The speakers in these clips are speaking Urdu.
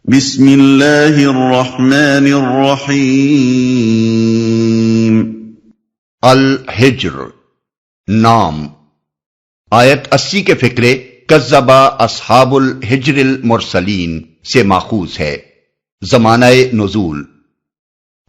بسم اللہ الرحمن الرحیم۔ الحجر نام آیت 80 کے فقرے کذب اصحاب الحجر المرسلین سے ماخوذ ہے۔ زمانہ نزول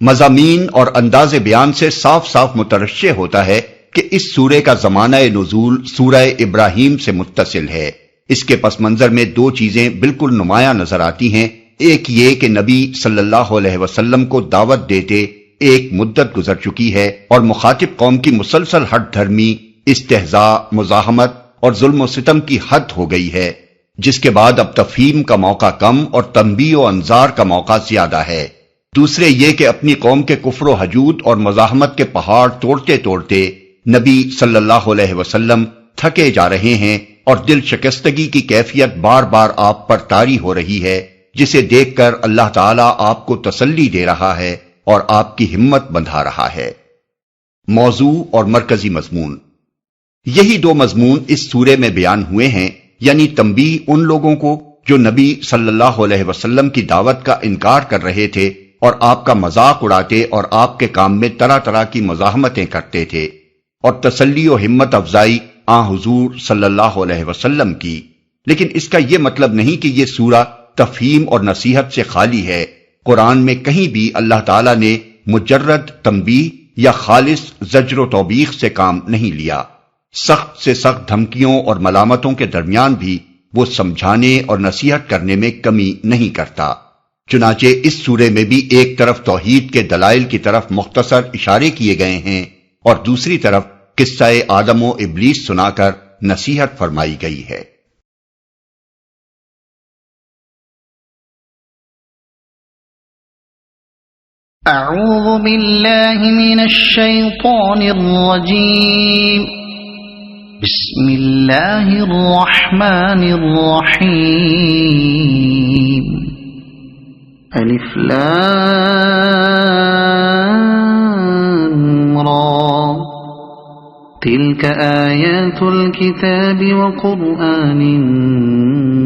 مضامین اور انداز بیان سے صاف صاف مترشح ہوتا ہے کہ اس سورے کا زمانہ نزول سورہ ابراہیم سے متصل ہے۔ اس کے پس منظر میں دو چیزیں بالکل نمایاں نظر آتی ہیں۔ ایک یہ کہ نبی صلی اللہ علیہ وسلم کو دعوت دیتے ایک مدت گزر چکی ہے اور مخاطب قوم کی مسلسل ہٹ دھرمی، استہزاء، مزاحمت اور ظلم و ستم کی حد ہو گئی ہے، جس کے بعد اب تفہیم کا موقع کم اور تنبیہ و انذار کا موقع زیادہ ہے۔ دوسرے یہ کہ اپنی قوم کے کفر و حجود اور مزاحمت کے پہاڑ توڑتے توڑتے نبی صلی اللہ علیہ وسلم تھکے جا رہے ہیں اور دل شکستگی کی کیفیت بار بار آپ پر طاری ہو رہی ہے، جسے دیکھ کر اللہ تعالیٰ آپ کو تسلی دے رہا ہے اور آپ کی ہمت بندھا رہا ہے۔ موضوع اور مرکزی مضمون یہی دو مضمون اس سورے میں بیان ہوئے ہیں، یعنی تنبیہ ان لوگوں کو جو نبی صلی اللہ علیہ وسلم کی دعوت کا انکار کر رہے تھے اور آپ کا مذاق اڑاتے اور آپ کے کام میں طرح طرح کی مزاحمتیں کرتے تھے، اور تسلی و ہمت افزائی حضور صلی اللہ علیہ وسلم کی۔ لیکن اس کا یہ مطلب نہیں کہ یہ سورہ تفہیم اور نصیحت سے خالی ہے۔ قرآن میں کہیں بھی اللہ تعالیٰ نے مجرد تنبیہ یا خالص زجر و توبیخ سے کام نہیں لیا۔ سخت سے سخت دھمکیوں اور ملامتوں کے درمیان بھی وہ سمجھانے اور نصیحت کرنے میں کمی نہیں کرتا۔ چنانچہ اس سورے میں بھی ایک طرف توحید کے دلائل کی طرف مختصر اشارے کیے گئے ہیں اور دوسری طرف قصہ آدم و ابلیس سنا کر نصیحت فرمائی گئی ہے۔ اعوذ باللہ من الشیطان الرجیم، بسم اللہ الرحمن الرحیم۔ الف لام را تلک آیات الکتاب وقرآن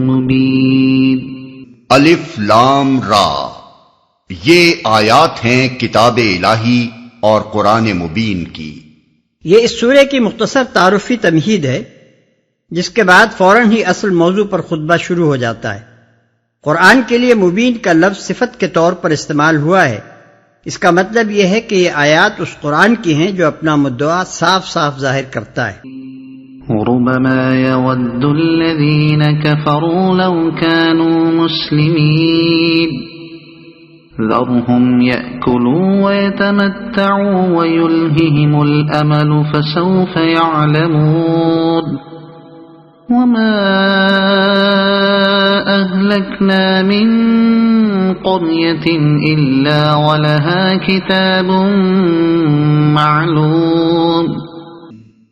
مبین۔ الف لام را یہ آیات ہیں کتاب الہی اور قرآن مبین کی۔ یہ اس سورے کی مختصر تعارفی تمہید ہے، جس کے بعد فوراً ہی اصل موضوع پر خطبہ شروع ہو جاتا ہے۔ قرآن کے لیے مبین کا لفظ صفت کے طور پر استعمال ہوا ہے۔ اس کا مطلب یہ ہے کہ یہ آیات اس قرآن کی ہیں جو اپنا مدعا صاف صاف ظاہر کرتا ہے۔ ربما يود الذين كفروا لو كانوا مسلمين ذرهم يأكلوا ويتمتعوا ويلههم الأمل فسوف يعلمون وما أهلكنا من قرية إلا ولها كتاب معلوم۔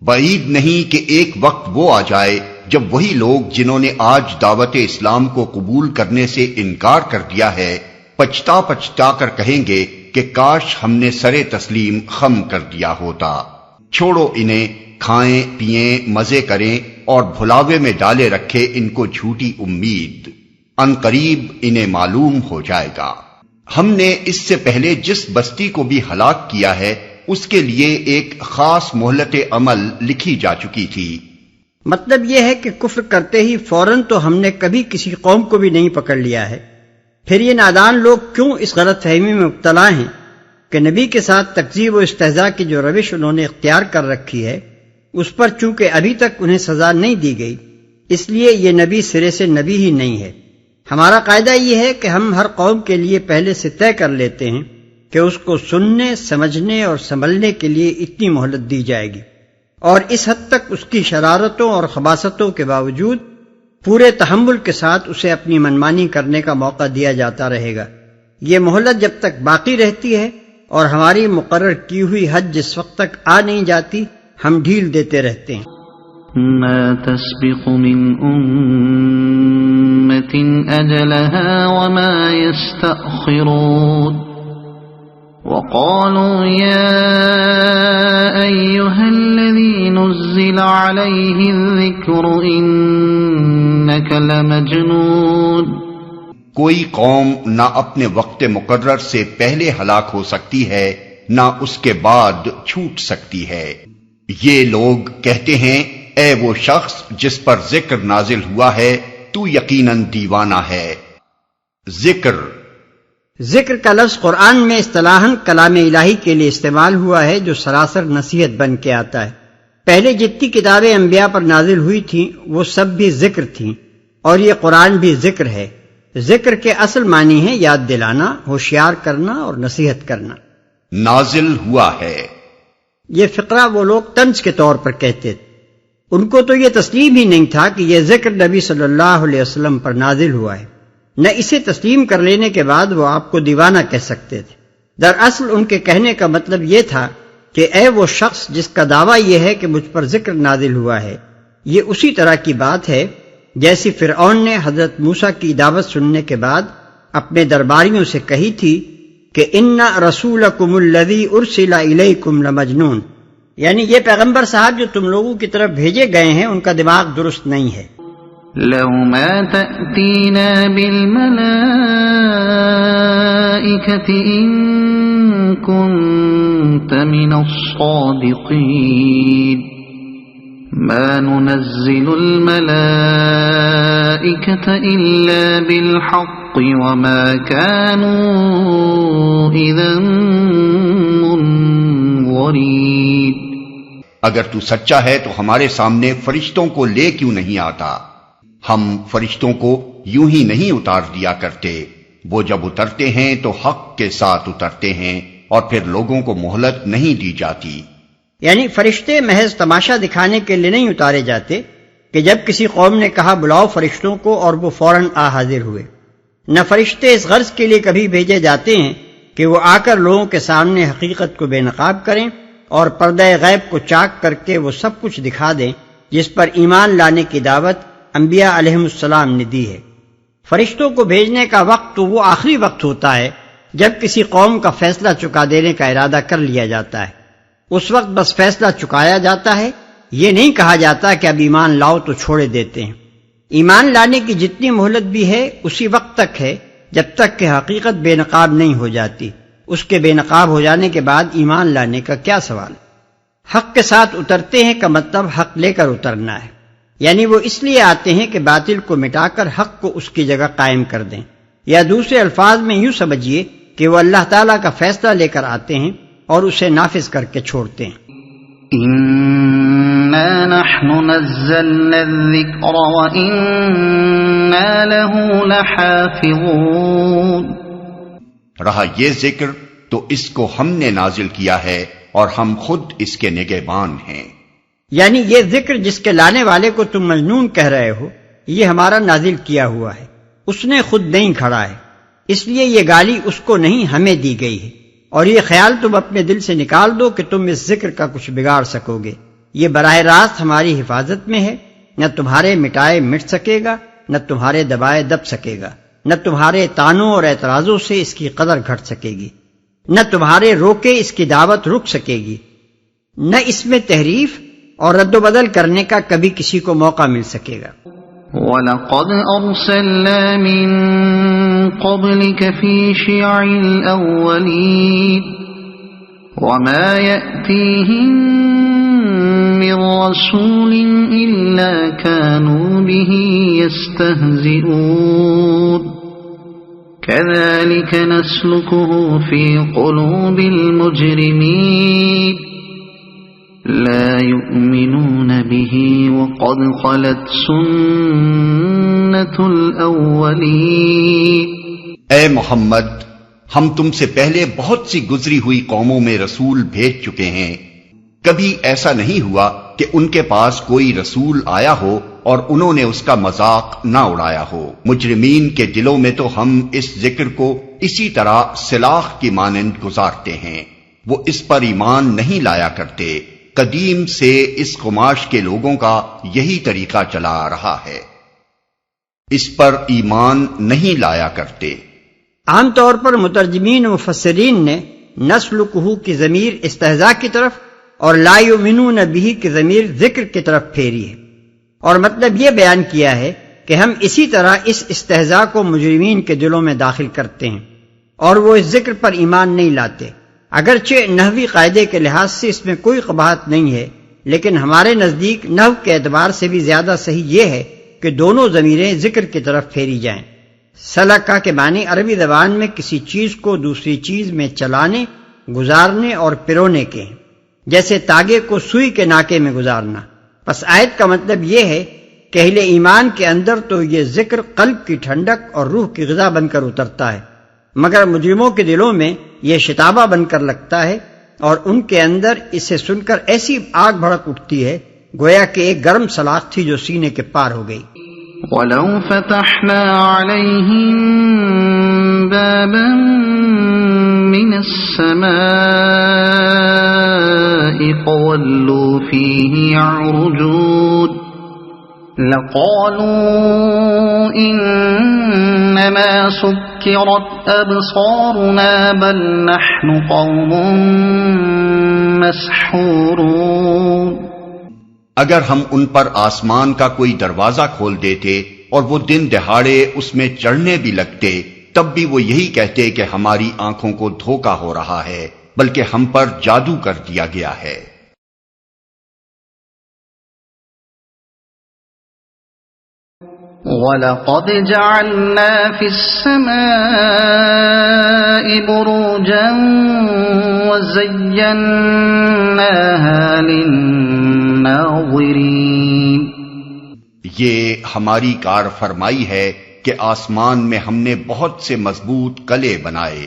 بعید نہیں کہ ایک وقت وہ آ جائے جب وہی لوگ جنہوں نے آج دعوت اسلام کو قبول کرنے سے انکار کر دیا ہے پچھتا پچھتا کر کہیں گے کہ کاش ہم نے سرے تسلیم خم کر دیا ہوتا۔ چھوڑو انہیں، کھائیں پئیں مزے کریں اور بھلاوے میں ڈالے رکھے ان کو جھوٹی امید، ان قریب انہیں معلوم ہو جائے گا۔ ہم نے اس سے پہلے جس بستی کو بھی ہلاک کیا ہے اس کے لیے ایک خاص مہلت عمل لکھی جا چکی تھی۔ مطلب یہ ہے کہ کفر کرتے ہی فوراً تو ہم نے کبھی کسی قوم کو بھی نہیں پکڑ لیا ہے۔ پھر یہ نادان لوگ کیوں اس غلط فہمی میں مبتلا ہیں کہ نبی کے ساتھ تکذیب و استہزاء کی جو روش انہوں نے اختیار کر رکھی ہے اس پر چونکہ ابھی تک انہیں سزا نہیں دی گئی، اس لیے یہ نبی سرے سے نبی ہی نہیں ہے۔ ہمارا قاعدہ یہ ہے کہ ہم ہر قوم کے لیے پہلے سے طے کر لیتے ہیں کہ اس کو سننے، سمجھنے اور سنبھلنے کے لیے اتنی مہلت دی جائے گی، اور اس حد تک اس کی شرارتوں اور خباثتوں کے باوجود پورے تحمل کے ساتھ اسے اپنی منمانی کرنے کا موقع دیا جاتا رہے گا۔ یہ مہلت جب تک باقی رہتی ہے اور ہماری مقرر کی ہوئی حد جس وقت تک آ نہیں جاتی ہم ڈھیل دیتے رہتے ہیں۔ ما تسبق من أمة أجلها وما يستأخرون وقالوا يا أيها الذي نزل عليه الذكر إنك لمجنون۔ کوئی قوم نہ اپنے وقت مقرر سے پہلے ہلاک ہو سکتی ہے نہ اس کے بعد چھوٹ سکتی ہے۔ یہ لوگ کہتے ہیں اے وہ شخص جس پر ذکر نازل ہوا ہے تو یقیناً دیوانہ ہے۔ ذکر کا لفظ قرآن میں اصطلاحاً کلام الہی کے لیے استعمال ہوا ہے جو سراسر نصیحت بن کے آتا ہے۔ پہلے جتنی کتابیں انبیاء پر نازل ہوئی تھیں وہ سب بھی ذکر تھیں، اور یہ قرآن بھی ذکر ہے۔ ذکر کے اصل معنی ہے یاد دلانا، ہوشیار کرنا اور نصیحت کرنا۔ نازل ہوا ہے، یہ فقرہ وہ لوگ طنز کے طور پر کہتے تھے، ان کو تو یہ تسلیم ہی نہیں تھا کہ یہ ذکر نبی صلی اللہ علیہ وسلم پر نازل ہوا ہے، نہ اسے تسلیم کر لینے کے بعد وہ آپ کو دیوانہ کہہ سکتے تھے۔ دراصل ان کے کہنے کا مطلب یہ تھا کہ اے وہ شخص جس کا دعویٰ یہ ہے کہ مجھ پر ذکر نازل ہوا ہے، یہ اسی طرح کی بات ہے جیسی فرعون نے حضرت موسیٰ کی دعوت سننے کے بعد اپنے درباریوں سے کہی تھی کہ ان رسولکم الذی ارسل الیکم لمجنون، یعنی یہ پیغمبر صاحب جو تم لوگوں کی طرف بھیجے گئے ہیں ان کا دماغ درست نہیں ہے۔ لو ما تأتینا بالملائکة ان كنت من الصادقین ما ننزل الملائکة الا بالحق وما كانوا اذا منظرین۔ اگر تو سچا ہے تو ہمارے سامنے فرشتوں کو لے کیوں نہیں آتا؟ ہم فرشتوں کو یوں ہی نہیں اتار دیا کرتے، وہ جب اترتے ہیں تو حق کے ساتھ اترتے ہیں اور پھر لوگوں کو مہلت نہیں دی جاتی۔ یعنی فرشتے محض تماشا دکھانے کے لیے نہیں اتارے جاتے کہ جب کسی قوم نے کہا بلاؤ فرشتوں کو اور وہ فوراً آ حاضر ہوئے، نہ فرشتے اس غرض کے لیے کبھی بھیجے جاتے ہیں کہ وہ آ کر لوگوں کے سامنے حقیقت کو بے نقاب کریں اور پردہ غیب کو چاک کر کے وہ سب کچھ دکھا دیں جس پر ایمان لانے کی دعوت انبیاء علیہم السلام نے دی ہے۔ فرشتوں کو بھیجنے کا وقت تو وہ آخری وقت ہوتا ہے جب کسی قوم کا فیصلہ چکا دینے کا ارادہ کر لیا جاتا ہے، اس وقت بس فیصلہ چکایا جاتا ہے، یہ نہیں کہا جاتا کہ اب ایمان لاؤ تو چھوڑے دیتے ہیں۔ ایمان لانے کی جتنی مہلت بھی ہے اسی وقت تک ہے جب تک کہ حقیقت بے نقاب نہیں ہو جاتی، اس کے بے نقاب ہو جانے کے بعد ایمان لانے کا کیا سوال؟ حق کے ساتھ اترتے ہیں کا مطلب حق لے کر اترنا ہے، یعنی وہ اس لیے آتے ہیں کہ باطل کو مٹا کر حق کو اس کی جگہ قائم کر دیں، یا دوسرے الفاظ میں یوں سمجھیے کہ وہ اللہ تعالیٰ کا فیصلہ لے کر آتے ہیں اور اسے نافذ کر کے چھوڑتے ہیں۔ اِنَّا نَحْنُ نَزَّلْنَا الذِّكْرَ وَإِنَّا لَهُ لَحَافِظُونَ۔ رہا یہ ذکر تو اس کو ہم نے نازل کیا ہے اور ہم خود اس کے نگہبان ہیں۔ یعنی یہ ذکر جس کے لانے والے کو تم مجنون کہہ رہے ہو یہ ہمارا نازل کیا ہوا ہے، اس نے خود نہیں کھڑا ہے، اس لیے یہ گالی اس کو نہیں ہمیں دی گئی ہے، اور یہ خیال تم اپنے دل سے نکال دو کہ تم اس ذکر کا کچھ بگاڑ سکو گے۔ یہ براہ راست ہماری حفاظت میں ہے، نہ تمہارے مٹائے مٹ سکے گا، نہ تمہارے دبائے دب سکے گا، نہ تمہارے تانوں اور اعتراضوں سے اس کی قدر گھٹ سکے گی، نہ تمہارے روکے اس کی دعوت رک سکے گی، نہ اس میں تحریف اور رد و بدل کرنے کا کبھی کسی کو موقع مل سکے گا۔ وَلَقَدْ أَرْسَلْنَا مِن قَبْلِكَ فِي شِيَعِ الْأَوَّلِينَ وَمَا يَأْتِيهِم مِّن رَّسُولٍ إِلَّا كَانُوا بِهِ يَسْتَهْزِئُونَ كَذَلِكَ نَسْلُكُهُ فِي قُلُوبِ الْمُجْرِمِينَ لا يؤمنون به وقد خلت سنة الأولين۔ اے محمد، ہم تم سے پہلے بہت سی گزری ہوئی قوموں میں رسول بھیج چکے ہیں، کبھی ایسا نہیں ہوا کہ ان کے پاس کوئی رسول آیا ہو اور انہوں نے اس کا مذاق نہ اڑایا ہو۔ مجرمین کے دلوں میں تو ہم اس ذکر کو اسی طرح سلاخ کی مانند گزارتے ہیں، وہ اس پر ایمان نہیں لایا کرتے۔ قدیم سے اس قماش کے لوگوں کا یہی طریقہ چلا آ رہا ہے، اس پر ایمان نہیں لایا کرتے۔ عام طور پر مترجمین و مفسرین نے نسلکہ کی ضمیر استہزاء کی طرف اور لا یؤمنون بہ کی ضمیر ذکر کی طرف پھیری ہے، اور مطلب یہ بیان کیا ہے کہ ہم اسی طرح اس استہزاء کو مجرمین کے دلوں میں داخل کرتے ہیں اور وہ اس ذکر پر ایمان نہیں لاتے۔ اگرچہ نحوی قاعدے کے لحاظ سے اس میں کوئی قباحت نہیں ہے، لیکن ہمارے نزدیک نحو کے اعتبار سے بھی زیادہ صحیح یہ ہے کہ دونوں ضمیریں ذکر کی طرف پھیری جائیں۔ سلکہ کے معنی عربی زبان میں کسی چیز کو دوسری چیز میں چلانے، گزارنے اور پرونے کے ہیں، جیسے تاگے کو سوئی کے ناکے میں گزارنا۔ پس آیت کا مطلب یہ ہے کہ اہل ایمان کے اندر تو یہ ذکر قلب کی ٹھنڈک اور روح کی غذا بن کر اترتا ہے، مگر مجرموں کے دلوں میں یہ شتابہ بن کر لگتا ہے اور ان کے اندر اسے سن کر ایسی آگ بھڑک اٹھتی ہے گویا کہ ایک گرم سلاخ تھی جو سینے کے پار ہو گئی۔ وَلَوْ فَتَحْنَا عَلَيْهِمْ بَابًا مِّنَ السَّمَاءِ فَظَلُّوا فِيهِ يَعْرُجُونَ لَقَالُوا إِنَّمَا سُكِّرَتْ أَبْصَارُنَا بَلْ نَحْنُ قَوْمٌ مَّسْحُورُونَ۔ اگر ہم ان پر آسمان کا کوئی دروازہ کھول دیتے اور وہ دن دہاڑے اس میں چڑھنے بھی لگتے، تب بھی وہ یہی کہتے کہ ہماری آنکھوں کو دھوکا ہو رہا ہے، بلکہ ہم پر جادو کر دیا گیا ہے۔ وَلَقَدْ جَعَلْنَا فِي السَّمَاءِ بُرُوجًا وَزَيَّنَّاهَا لِلنَّاظِرِينَ۔ یہ ہماری کار فرمائی ہے کہ آسمان میں ہم نے بہت سے مضبوط قلعے بنائے،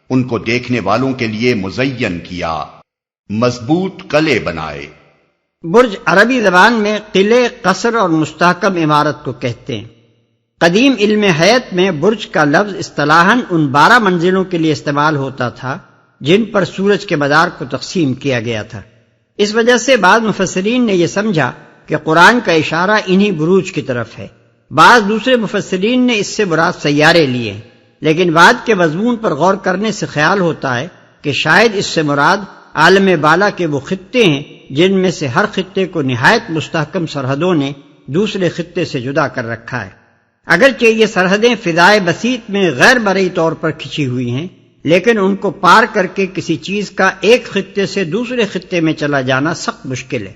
ان کو دیکھنے والوں کے لیے مزین کیا، مضبوط قلعے بنائے۔ برج عربی زبان میں قلعے، قصر اور مستحکم عمارت کو کہتے ہیں۔ قدیم علم حیات میں برج کا لفظ اصطلاحاً ان 12 منزلوں کے لیے استعمال ہوتا تھا جن پر سورج کے مدار کو تقسیم کیا گیا تھا۔ اس وجہ سے بعض مفسرین نے یہ سمجھا کہ قرآن کا اشارہ انہی بروج کی طرف ہے۔ بعض دوسرے مفسرین نے اس سے مراد سیارے لیے، لیکن بعد کے مضمون پر غور کرنے سے خیال ہوتا ہے کہ شاید اس سے مراد عالم بالا کے وہ خطے ہیں جن میں سے ہر خطے کو نہایت مستحکم سرحدوں نے دوسرے خطے سے جدا کر رکھا ہے۔ اگرچہ یہ سرحدیں فضائے بسیط میں غیر مرئی طور پر کھچی ہوئی ہیں، لیکن ان کو پار کر کے کسی چیز کا ایک خطے سے دوسرے خطے میں چلا جانا سخت مشکل ہے۔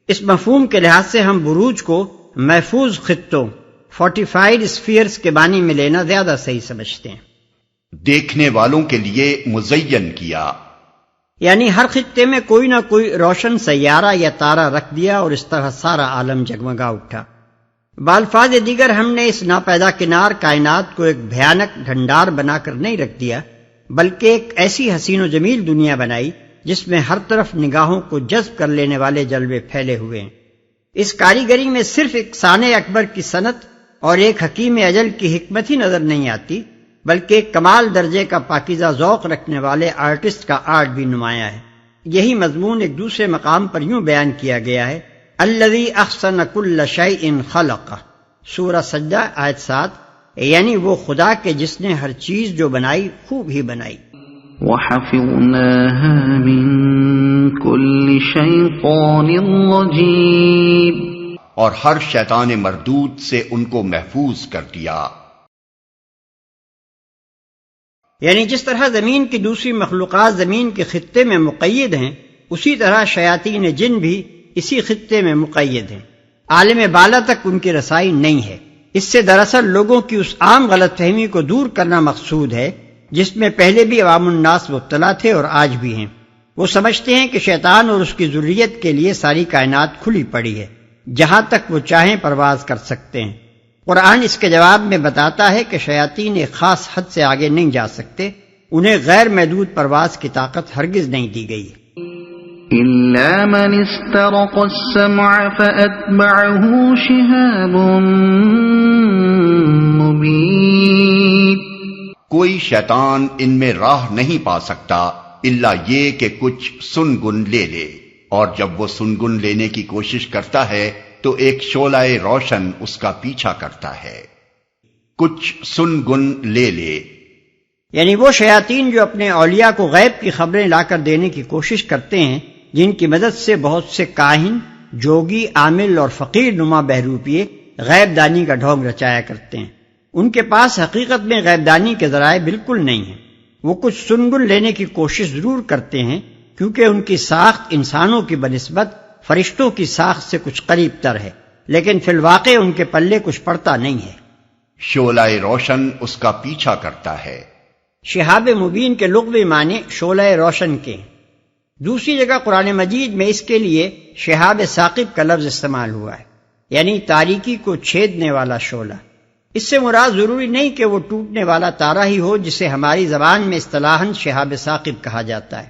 اس مفہوم کے لحاظ سے ہم بروج کو محفوظ خطوں، فورٹیفائیڈ اسفیئرز کے معنی میں لینا زیادہ صحیح سمجھتے ہیں۔ دیکھنے والوں کے لیے مزین کیا، یعنی ہر خطے میں کوئی نہ کوئی روشن سیارہ یا تارہ رکھ دیا اور اس طرح سارا عالم جگمگا اٹھا۔ بالفاظ دیگر ہم نے اس ناپیدا کنار کائنات کو ایک بھیانک ڈھنڈار بنا کر نہیں رکھ دیا، بلکہ ایک ایسی حسین و جمیل دنیا بنائی جس میں ہر طرف نگاہوں کو جذب کر لینے والے جلوے پھیلے ہوئے ہیں۔ اس کاریگری میں صرف ایک صانع اکبر کی صنعت اور ایک حکیم اجل کی حکمت ہی نظر نہیں آتی، بلکہ ایک کمال درجے کا پاکیزہ ذوق رکھنے والے آرٹسٹ کا آرٹ بھی نمایاں ہے۔ یہی مضمون ایک دوسرے مقام پر یوں بیان کیا گیا ہے، الذی احسن کل شیء خلقہ، سورہ سجدہ آیت 7، یعنی وہ خدا کے جس نے ہر چیز جو بنائی خوب ہی بنائی۔ وَحَفِظْنَاهَا مِن كُلِّ شَيْطَانٍ رَّجِيمٍ، اور ہر شیطان مردود سے ان کو محفوظ کر دیا۔ یعنی جس طرح زمین کی دوسری مخلوقات زمین کے خطے میں مقید ہیں، اسی طرح شیاطین جن بھی اسی خطے میں مقید ہیں، عالم بالا تک ان کی رسائی نہیں ہے۔ اس سے دراصل لوگوں کی اس عام غلط فہمی کو دور کرنا مقصود ہے جس میں پہلے بھی عوام الناس مبتلا تھے اور آج بھی ہیں۔ وہ سمجھتے ہیں کہ شیطان اور اس کی ذریت کے لیے ساری کائنات کھلی پڑی ہے، جہاں تک وہ چاہیں پرواز کر سکتے ہیں۔ قرآن اس کے جواب میں بتاتا ہے کہ شیاطین ایک خاص حد سے آگے نہیں جا سکتے، انہیں غیر محدود پرواز کی طاقت ہرگز نہیں دی گئی ہے۔ إِلَّا مَنِ اسْتَرَقَ السَّمْعَ فَأَتْبَعَهُ شِهَابٌ مُّبِينٌ، کوئی شیطان ان میں راہ نہیں پا سکتا الا یہ کہ کچھ سنگن لے لے، اور جب وہ سنگن لینے کی کوشش کرتا ہے تو ایک شعلہ روشن اس کا پیچھا کرتا ہے۔ کچھ سنگن لے لے، یعنی وہ شیاطین جو اپنے اولیاء کو غیب کی خبریں لا کر دینے کی کوشش کرتے ہیں، جن کی مدد سے بہت سے کاہن، جوگی، عامل اور فقیر نما بہروپیے غیب دانی کا ڈھونگ رچایا کرتے ہیں۔ ان کے پاس حقیقت میں غیب دانی کے ذرائع بالکل نہیں ہیں۔ وہ کچھ سنگن لینے کی کوشش ضرور کرتے ہیں کیونکہ ان کی ساخت انسانوں کی بنسبت فرشتوں کی ساخت سے کچھ قریب تر ہے، لیکن فی الواقع ان کے پلے کچھ پڑتا نہیں ہے۔ شعلہ روشن اس کا پیچھا کرتا ہے۔ شہاب مبین کے لغوی معنی شعلہ روشن کے ہیں۔ دوسری جگہ قرآن مجید میں اس کے لیے شہاب ثاقب کا لفظ استعمال ہوا ہے، یعنی تاریکی کو چھیدنے والا شعلہ۔ اس سے مراد ضروری نہیں کہ وہ ٹوٹنے والا تارا ہی ہو جسے ہماری زبان میں اصطلاحاً شہاب ثاقب کہا جاتا ہے۔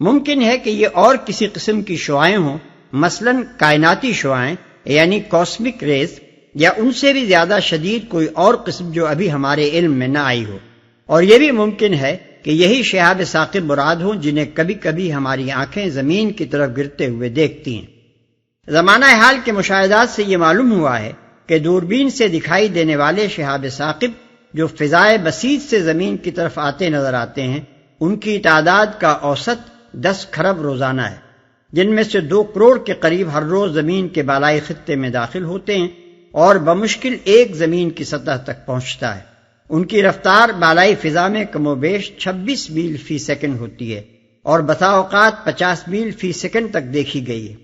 ممکن ہے کہ یہ اور کسی قسم کی شعائیں ہوں، مثلاً کائناتی شعائیں یعنی کاسمک ریز، یا ان سے بھی زیادہ شدید کوئی اور قسم جو ابھی ہمارے علم میں نہ آئی ہو، اور یہ بھی ممکن ہے کہ یہی شہاب ثاقب مراد ہوں جنہیں کبھی کبھی ہماری آنکھیں زمین کی طرف گرتے ہوئے دیکھتی ہیں۔ زمانہ حال کے مشاہدات سے یہ معلوم ہوا ہے کہ دوربین سے دکھائی دینے والے شہاب ثاقب جو فضائے بسیط سے زمین کی طرف آتے نظر آتے ہیں، ان کی تعداد کا اوسط 10 کھرب روزانہ ہے، جن میں سے 2 کروڑ کے قریب ہر روز زمین کے بالائی خطے میں داخل ہوتے ہیں اور بمشکل ایک زمین کی سطح تک پہنچتا ہے۔ ان کی رفتار بالائی فضا میں کم و بیش 26 میل فی سیکنڈ ہوتی ہے اور بسا اوقات 50 میل فی سیکنڈ تک دیکھی گئی ہے۔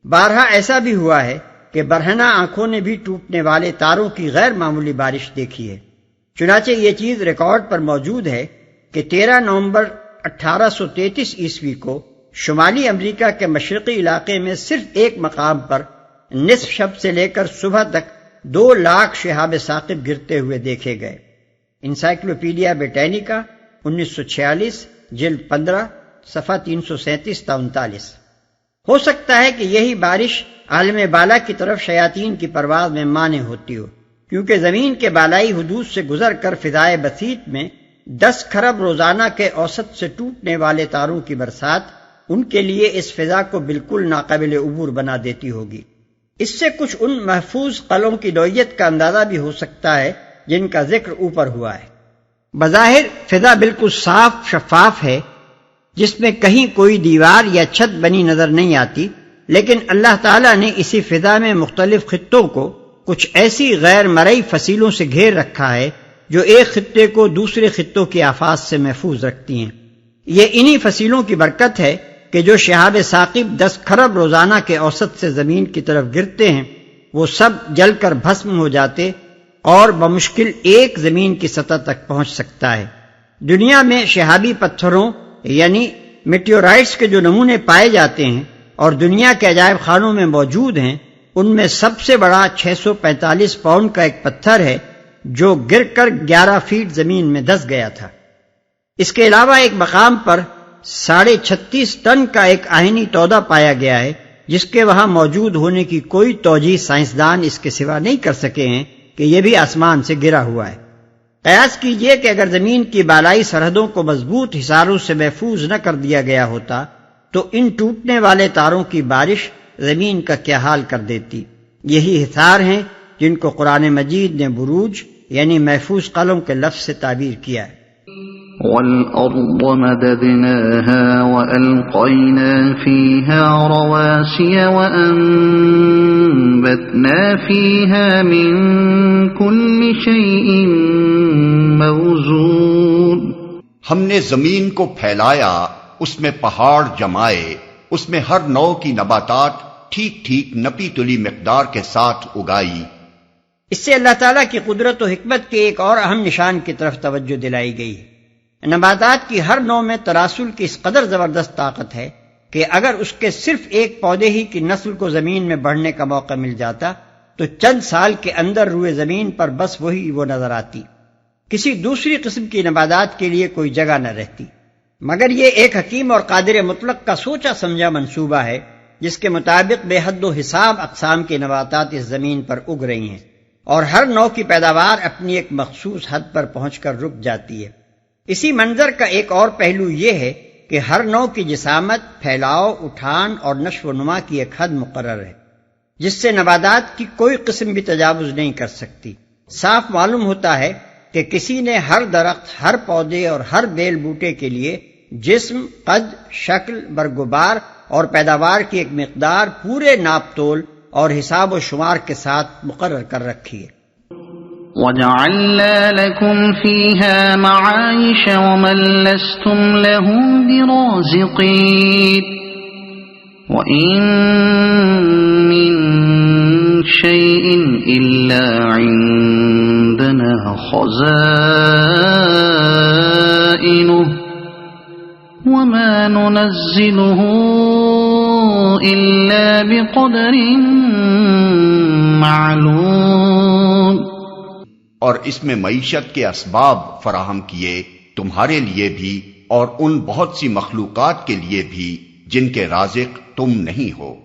بارہا ایسا بھی ہوا ہے کہ برہنہ آنکھوں نے بھی ٹوٹنے والے تاروں کی غیر معمولی بارش دیکھی ہے۔ چنانچہ یہ چیز ریکارڈ پر موجود ہے کہ 13 نومبر 1833 عیسوی کو شمالی امریکہ کے مشرقی علاقے میں صرف ایک مقام پر نصف شب سے لے کر صبح تک 2 لاکھ شہاب ثاقب گرتے ہوئے دیکھے گئے۔ انسائکلوپیڈیا بریٹینیکا 1946 جلد 15 صفحہ 337 تا 39۔ ہو سکتا ہے کہ یہی بارش عالم بالا کی طرف شیاطین کی پرواز میں مانع ہوتی ہو، کیونکہ زمین کے بالائی حدود سے گزر کر فضائے بسیط میں 10 کھرب روزانہ کے اوسط سے ٹوٹنے والے تاروں کی برسات ان کے لیے اس فضا کو بالکل ناقابل عبور بنا دیتی ہوگی۔ اس سے کچھ ان محفوظ قلعوں کی نوعیت کا اندازہ بھی ہو سکتا ہے جن کا ذکر اوپر ہوا ہے۔ بظاہر فضا بالکل صاف شفاف ہے، جس میں کہیں کوئی دیوار یا چھت بنی نظر نہیں آتی، لیکن اللہ تعالیٰ نے اسی فضا میں مختلف خطوں کو کچھ ایسی غیر مرئی فصیلوں سے گھیر رکھا ہے جو ایک خطے کو دوسرے خطوں کی آفات سے محفوظ رکھتی ہیں۔ یہ انہی فصیلوں کی برکت ہے کہ جو شہاب ثاقب 10 کھرب روزانہ کے اوسط سے زمین کی طرف گرتے ہیں وہ سب جل کر بھسم ہو جاتے اور بمشکل ایک زمین کی سطح تک پہنچ سکتا ہے۔ دنیا میں شہابی پتھروں یعنی میٹیورائٹس کے جو نمونے پائے جاتے ہیں اور دنیا کے عجائب خانوں میں موجود ہیں، ان میں سب سے بڑا 645 پاؤنڈ کا ایک پتھر ہے جو گر کر 11 فیٹ زمین میں دس گیا تھا۔ اس کے علاوہ ایک مقام پر 36.5 ٹن کا ایک آہنی تودہ پایا گیا ہے جس کے وہاں موجود ہونے کی کوئی توجیہ سائنسدان اس کے سوا نہیں کر سکے ہیں کہ یہ بھی آسمان سے گرا ہوا ہے۔ قیاس کیجئے کہ اگر زمین کی بالائی سرحدوں کو مضبوط حصاروں سے محفوظ نہ کر دیا گیا ہوتا تو ان ٹوٹنے والے تاروں کی بارش زمین کا کیا حال کر دیتی۔ یہی حصار ہیں جن کو قرآن مجید نے بروج یعنی محفوظ قلعوں کے لفظ سے تعبیر کیا ہے۔ وَالْأَرْضَ مَدَدْنَاهَا وَأَلْقَيْنَا فِيهَا رَوَاسِيَ وَأَنبَتْنَا فِيهَا مِن كُلِّ شَيْءٍ مَّوْزُونٍ۔ ہم نے زمین کو پھیلایا، اس میں پہاڑ جمائے، اس میں ہر نوع کی نباتات ٹھیک ٹھیک نپی تلی مقدار کے ساتھ اگائی۔ اس سے اللہ تعالیٰ کی قدرت و حکمت کے ایک اور اہم نشان کی طرف توجہ دلائی گئی ہے۔ نباتات کی ہر نوع میں تراسل کی اس قدر زبردست طاقت ہے کہ اگر اس کے صرف ایک پودے ہی کی نسل کو زمین میں بڑھنے کا موقع مل جاتا تو چند سال کے اندر روئے زمین پر بس وہی وہ نظر آتی، کسی دوسری قسم کی نباتات کے لیے کوئی جگہ نہ رہتی۔ مگر یہ ایک حکیم اور قادر مطلق کا سوچا سمجھا منصوبہ ہے جس کے مطابق بے حد و حساب اقسام کی نباتات اس زمین پر اگ رہی ہیں اور ہر نوع کی پیداوار اپنی ایک مخصوص حد پر پہنچ کر رک جاتی ہے۔ اسی منظر کا ایک اور پہلو یہ ہے کہ ہر نوع کی جسامت، پھیلاؤ، اٹھان اور نشو و نما کی ایک حد مقرر ہے جس سے نباتات کی کوئی قسم بھی تجاوز نہیں کر سکتی۔ صاف معلوم ہوتا ہے کہ کسی نے ہر درخت، ہر پودے اور ہر بیل بوٹے کے لیے جسم، قد، شکل، برگبار اور پیداوار کی ایک مقدار پورے ناپ تول اور حساب و شمار کے ساتھ مقرر کر رکھی ہے۔ وَجَعَلْنَا لَكُمْ فِيهَا مَعَايِشَ وَمَن لَّسْتُمْ لَهُ بِرَازِقِينَ وَإِن مِّن شَيْءٍ إِلَّا عِندَنَا خَزَائِنُهُ وَمَا نُنَزِّلُهُ إِلَّا بِقَدَرٍ مَّعْلُومٍ۔ اور اس میں معیشت کے اسباب فراہم کیے تمہارے لیے بھی اور ان بہت سی مخلوقات کے لیے بھی جن کے رازق تم نہیں ہو۔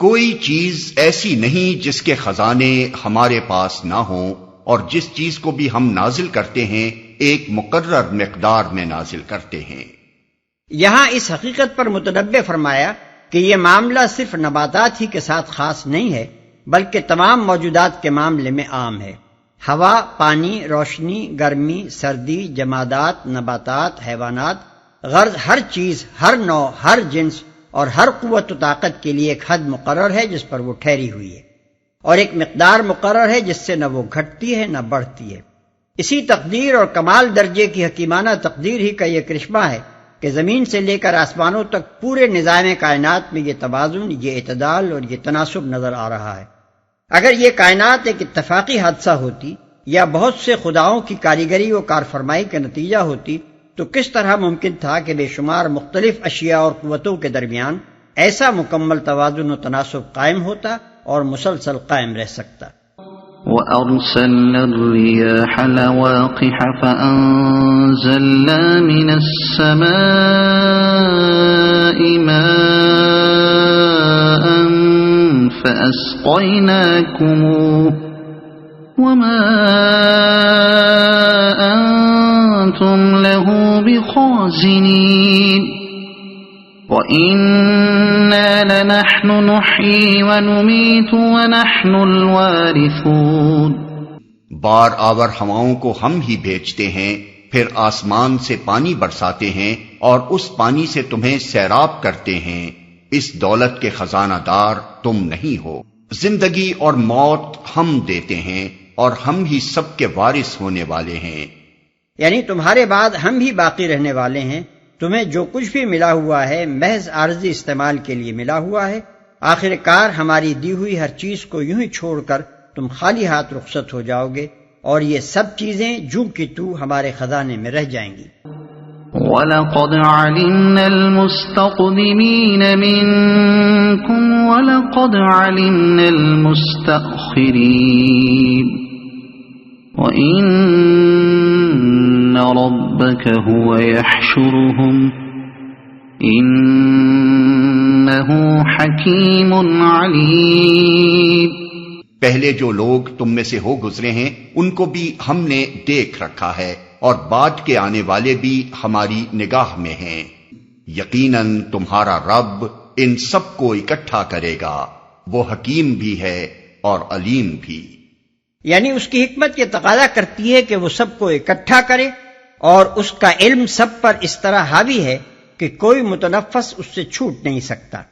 کوئی چیز ایسی نہیں جس کے خزانے ہمارے پاس نہ ہوں، اور جس چیز کو بھی ہم نازل کرتے ہیں ایک مقرر مقدار میں نازل کرتے ہیں۔ یہاں اس حقیقت پر متنبہ فرمایا کہ یہ معاملہ صرف نباتات ہی کے ساتھ خاص نہیں ہے، بلکہ تمام موجودات کے معاملے میں عام ہے۔ ہوا، پانی، روشنی، گرمی، سردی، جمادات، نباتات، حیوانات، غرض ہر چیز، ہر نوع، ہر جنس اور ہر قوت و طاقت کے لیے ایک حد مقرر ہے جس پر وہ ٹھہری ہوئی ہے، اور ایک مقدار مقرر ہے جس سے نہ وہ گھٹتی ہے نہ بڑھتی ہے۔ اسی تقدیر اور کمال درجے کی حکیمانہ تقدیر ہی کا یہ کرشمہ ہے کہ زمین سے لے کر آسمانوں تک پورے نظام کائنات میں یہ توازن، یہ اعتدال اور یہ تناسب نظر آ رہا ہے۔ اگر یہ کائنات ایک اتفاقی حادثہ ہوتی یا بہت سے خداؤں کی کاریگری و کارفرمائی کا نتیجہ ہوتی تو کس طرح ممکن تھا کہ بے شمار مختلف اشیاء اور قوتوں کے درمیان ایسا مکمل توازن و تناسب قائم ہوتا اور مسلسل قائم رہ سکتا۔ وَأَرْسَلْنَا الرِّيَاحَ لَوَاقِحَ فَأَنزَلْنَا مِنَ السَّمَاءِ مَاءً فَأَسْقَيْنَاكُمُوهُ وَمَا أَنْتُمْ لَهُ بِخَازِنِينَ وَإِنَّا لَنَحْنُ نُحْيِي وَنُمِيتُ وَنَحْنُ الْوَارِثُونَ۔ بار آور ہواؤں کو ہم ہی بھیجتے ہیں، پھر آسمان سے پانی برساتے ہیں اور اس پانی سے تمہیں سیراب کرتے ہیں۔ اس دولت کے خزانہ دار تم نہیں ہو۔ زندگی اور موت ہم دیتے ہیں اور ہم ہی سب کے وارث ہونے والے ہیں۔ یعنی تمہارے بعد ہم ہی باقی رہنے والے ہیں۔ تمہیں جو کچھ بھی ملا ہوا ہے محض عارضی استعمال کے لیے ملا ہوا ہے، آخر کار ہماری دی ہوئی ہر چیز کو یوں ہی چھوڑ کر تم خالی ہاتھ رخصت ہو جاؤ گے، اور یہ سب چیزیں جوں کی تو ہمارے خزانے میں رہ جائیں گی۔ وَلَقَدْ عَلِمْنَا الْمُسْتَقْدِمِينَ مِنكُمْ وَلَقَدْ عَلِمْنَا الْمُسْتَأْخِرِينَ وَإِنَّ رَبَّكَ هُوَ يَحْشُرُهُمْ إِنَّهُ حَكِيمٌ عَلِيمٌ۔ پہلے جو لوگ تم میں سے ہو گزرے ہیں ان کو بھی ہم نے دیکھ رکھا ہے، اور بعد کے آنے والے بھی ہماری نگاہ میں ہیں۔ یقیناً تمہارا رب ان سب کو اکٹھا کرے گا، وہ حکیم بھی ہے اور علیم بھی۔ یعنی اس کی حکمت یہ تقاضا کرتی ہے کہ وہ سب کو اکٹھا کرے، اور اس کا علم سب پر اس طرح حاوی ہے کہ کوئی متنفس اس سے چھوٹ نہیں سکتا،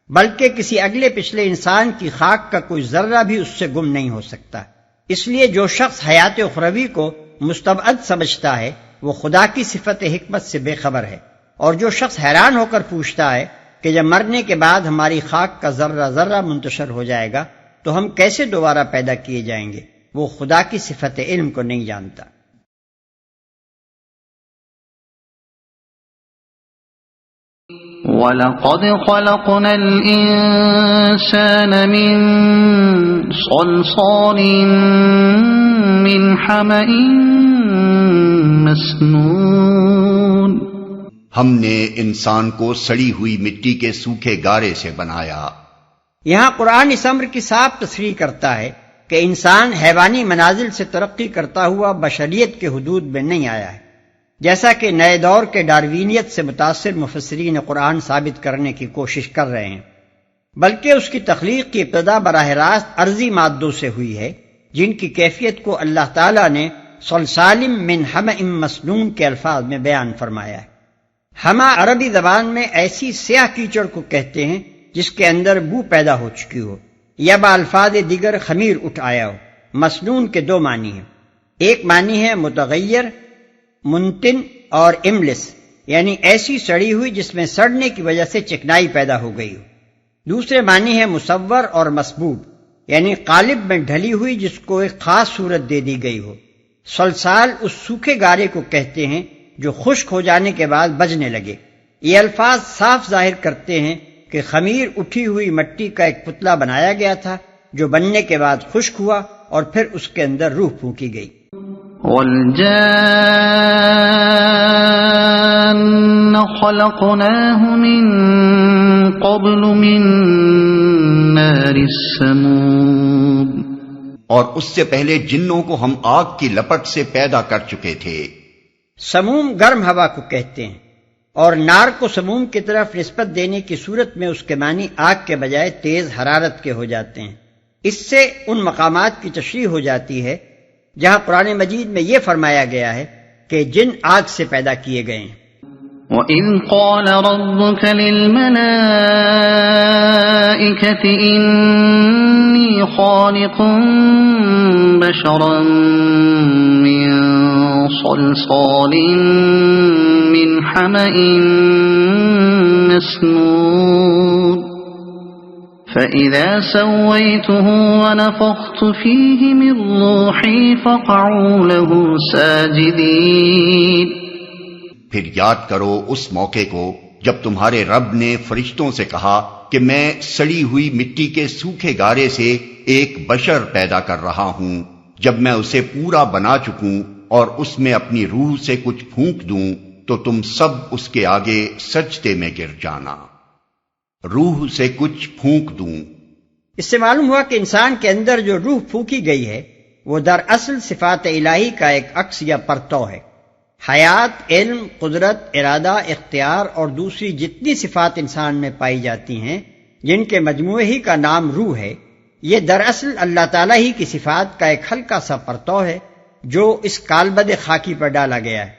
بلکہ کسی اگلے پچھلے انسان کی خاک کا کوئی ذرہ بھی اس سے گم نہیں ہو سکتا۔ اس لیے جو شخص حیات اخروی کو مستبعد سمجھتا ہے وہ خدا کی صفت حکمت سے بے خبر ہے، اور جو شخص حیران ہو کر پوچھتا ہے کہ جب مرنے کے بعد ہماری خاک کا ذرہ ذرہ منتشر ہو جائے گا تو ہم کیسے دوبارہ پیدا کیے جائیں گے، وہ خدا کی صفت علم کو نہیں جانتا۔ وَلَقَدْ خَلَقْنَا الْإِنسَانَ مِنْ صَلْصَالٍ مِنْ حَمَإٍ مَسْنُونٍ۔ ہم نے انسان کو سڑی ہوئی مٹی کے سوکھے گارے سے بنایا۔ یہاں قرآن اس امر کی صاف تصریح کرتا ہے کہ انسان حیوانی منازل سے ترقی کرتا ہوا بشریت کے حدود میں نہیں آیا ہے، جیسا کہ نئے دور کے ڈاروینیت سے متاثر مفسرین قرآن ثابت کرنے کی کوشش کر رہے ہیں، بلکہ اس کی تخلیق کی ابتدا براہ راست ارضی مادوں سے ہوئی ہے، جن کی کیفیت کو اللہ تعالیٰ نے صلصال من حمأ مسنون کے الفاظ میں بیان فرمایا ہے۔ حما عربی زبان میں ایسی سیاہ کیچڑ کو کہتے ہیں جس کے اندر بو پیدا ہو چکی ہو، یا بالفاظ دیگر خمیر اٹھ آیا ہو۔ مسنون کے دو معنی ہیں، ایک معنی ہے متغیر، منتن اور املس، یعنی ایسی سڑی ہوئی جس میں سڑنے کی وجہ سے چکنائی پیدا ہو گئی ہو۔ دوسرے معنی ہے مصور اور مسبوب، یعنی قالب میں ڈھلی ہوئی جس کو ایک خاص صورت دے دی گئی ہو۔ سلسال اس سوکھے گارے کو کہتے ہیں جو خشک ہو جانے کے بعد بجنے لگے۔ یہ الفاظ صاف ظاہر کرتے ہیں کہ خمیر اٹھی ہوئی مٹی کا ایک پتلا بنایا گیا تھا جو بننے کے بعد خشک ہوا اور پھر اس کے اندر روح پھونکی گئی۔ وَالْجَانَّ خَلَقْنَاهُ مِن قَبْلُ مِن نَارِ السَّمُومِ، اور اس سے پہلے جنوں کو ہم آگ کی لپٹ سے پیدا کر چکے تھے۔ سموم گرم ہوا کو کہتے ہیں، اور نار کو سموم کی طرف نسبت دینے کی صورت میں اس کے معنی آگ کے بجائے تیز حرارت کے ہو جاتے ہیں۔ اس سے ان مقامات کی تشریح ہو جاتی ہے جہاں قرآن مجید میں یہ فرمایا گیا ہے کہ جن آگ سے پیدا کیے گئے ہیں۔ وَإِذْ قَالَ رَبُّكَ لِلْمَلَائِكَةِ إِنِّي خَالِقٌ بَشَرًا مِّن صَلْصَالٍ مِّنْ حَمَإٍ مَّسْنُونٍ فَإِذَا سَوَّيْتُهُ وَنَفَخْتُ فِيهِ مِن رُّوحِي فَقَعُوا لَهُ سَاجِدِينَ۔ پھر یاد کرو اس موقع کو جب تمہارے رب نے فرشتوں سے کہا کہ میں سڑی ہوئی مٹی کے سوکھے گارے سے ایک بشر پیدا کر رہا ہوں، جب میں اسے پورا بنا چکوں اور اس میں اپنی روح سے کچھ پھونک دوں تو تم سب اس کے آگے سجدے میں گر جانا۔ روح سے کچھ پھونک دوں، اس سے معلوم ہوا کہ انسان کے اندر جو روح پھونکی گئی ہے وہ دراصل صفات الہی کا ایک عکس یا پرتو ہے۔ حیات، علم، قدرت، ارادہ، اختیار اور دوسری جتنی صفات انسان میں پائی جاتی ہیں جن کے مجموعے ہی کا نام روح ہے، یہ دراصل اللہ تعالیٰ ہی کی صفات کا ایک ہلکا سا پرتو ہے جو اس کالبد خاکی پر ڈالا گیا ہے،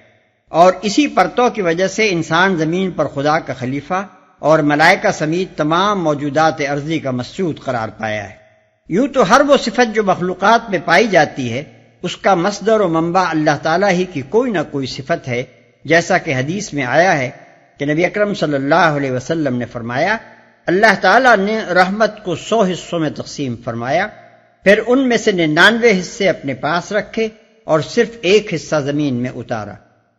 اور اسی پرتو کی وجہ سے انسان زمین پر خدا کا خلیفہ اور ملائکہ سمیت تمام موجودات ارضی کا مسجود قرار پایا ہے۔ یوں تو ہر وہ صفت جو مخلوقات میں پائی جاتی ہے اس کا مصدر و منبع اللہ تعالیٰ ہی کی کوئی نہ کوئی صفت ہے، جیسا کہ حدیث میں آیا ہے کہ نبی اکرم صلی اللہ علیہ وسلم نے فرمایا، اللہ تعالیٰ نے رحمت کو 100 حصوں میں تقسیم فرمایا، پھر ان میں سے 99 حصے اپنے پاس رکھے اور صرف ایک حصہ زمین میں اتارا۔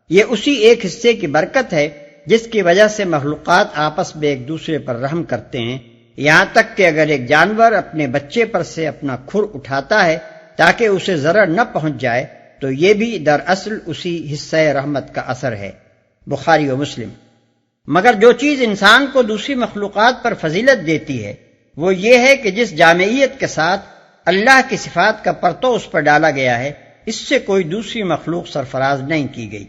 یہ اسی ایک حصے کی برکت ہے جس کی وجہ سے مخلوقات آپس میں ایک دوسرے پر رحم کرتے ہیں، یہاں تک کہ اگر ایک جانور اپنے بچے پر سے اپنا کھر اٹھاتا ہے تاکہ اسے ضرر نہ پہنچ جائے تو یہ بھی دراصل اسی حصہ رحمت کا اثر ہے۔ بخاری و مسلم۔ مگر جو چیز انسان کو دوسری مخلوقات پر فضیلت دیتی ہے وہ یہ ہے کہ جس جامعیت کے ساتھ اللہ کی صفات کا پرتو اس پر ڈالا گیا ہے اس سے کوئی دوسری مخلوق سرفراز نہیں کی گئی۔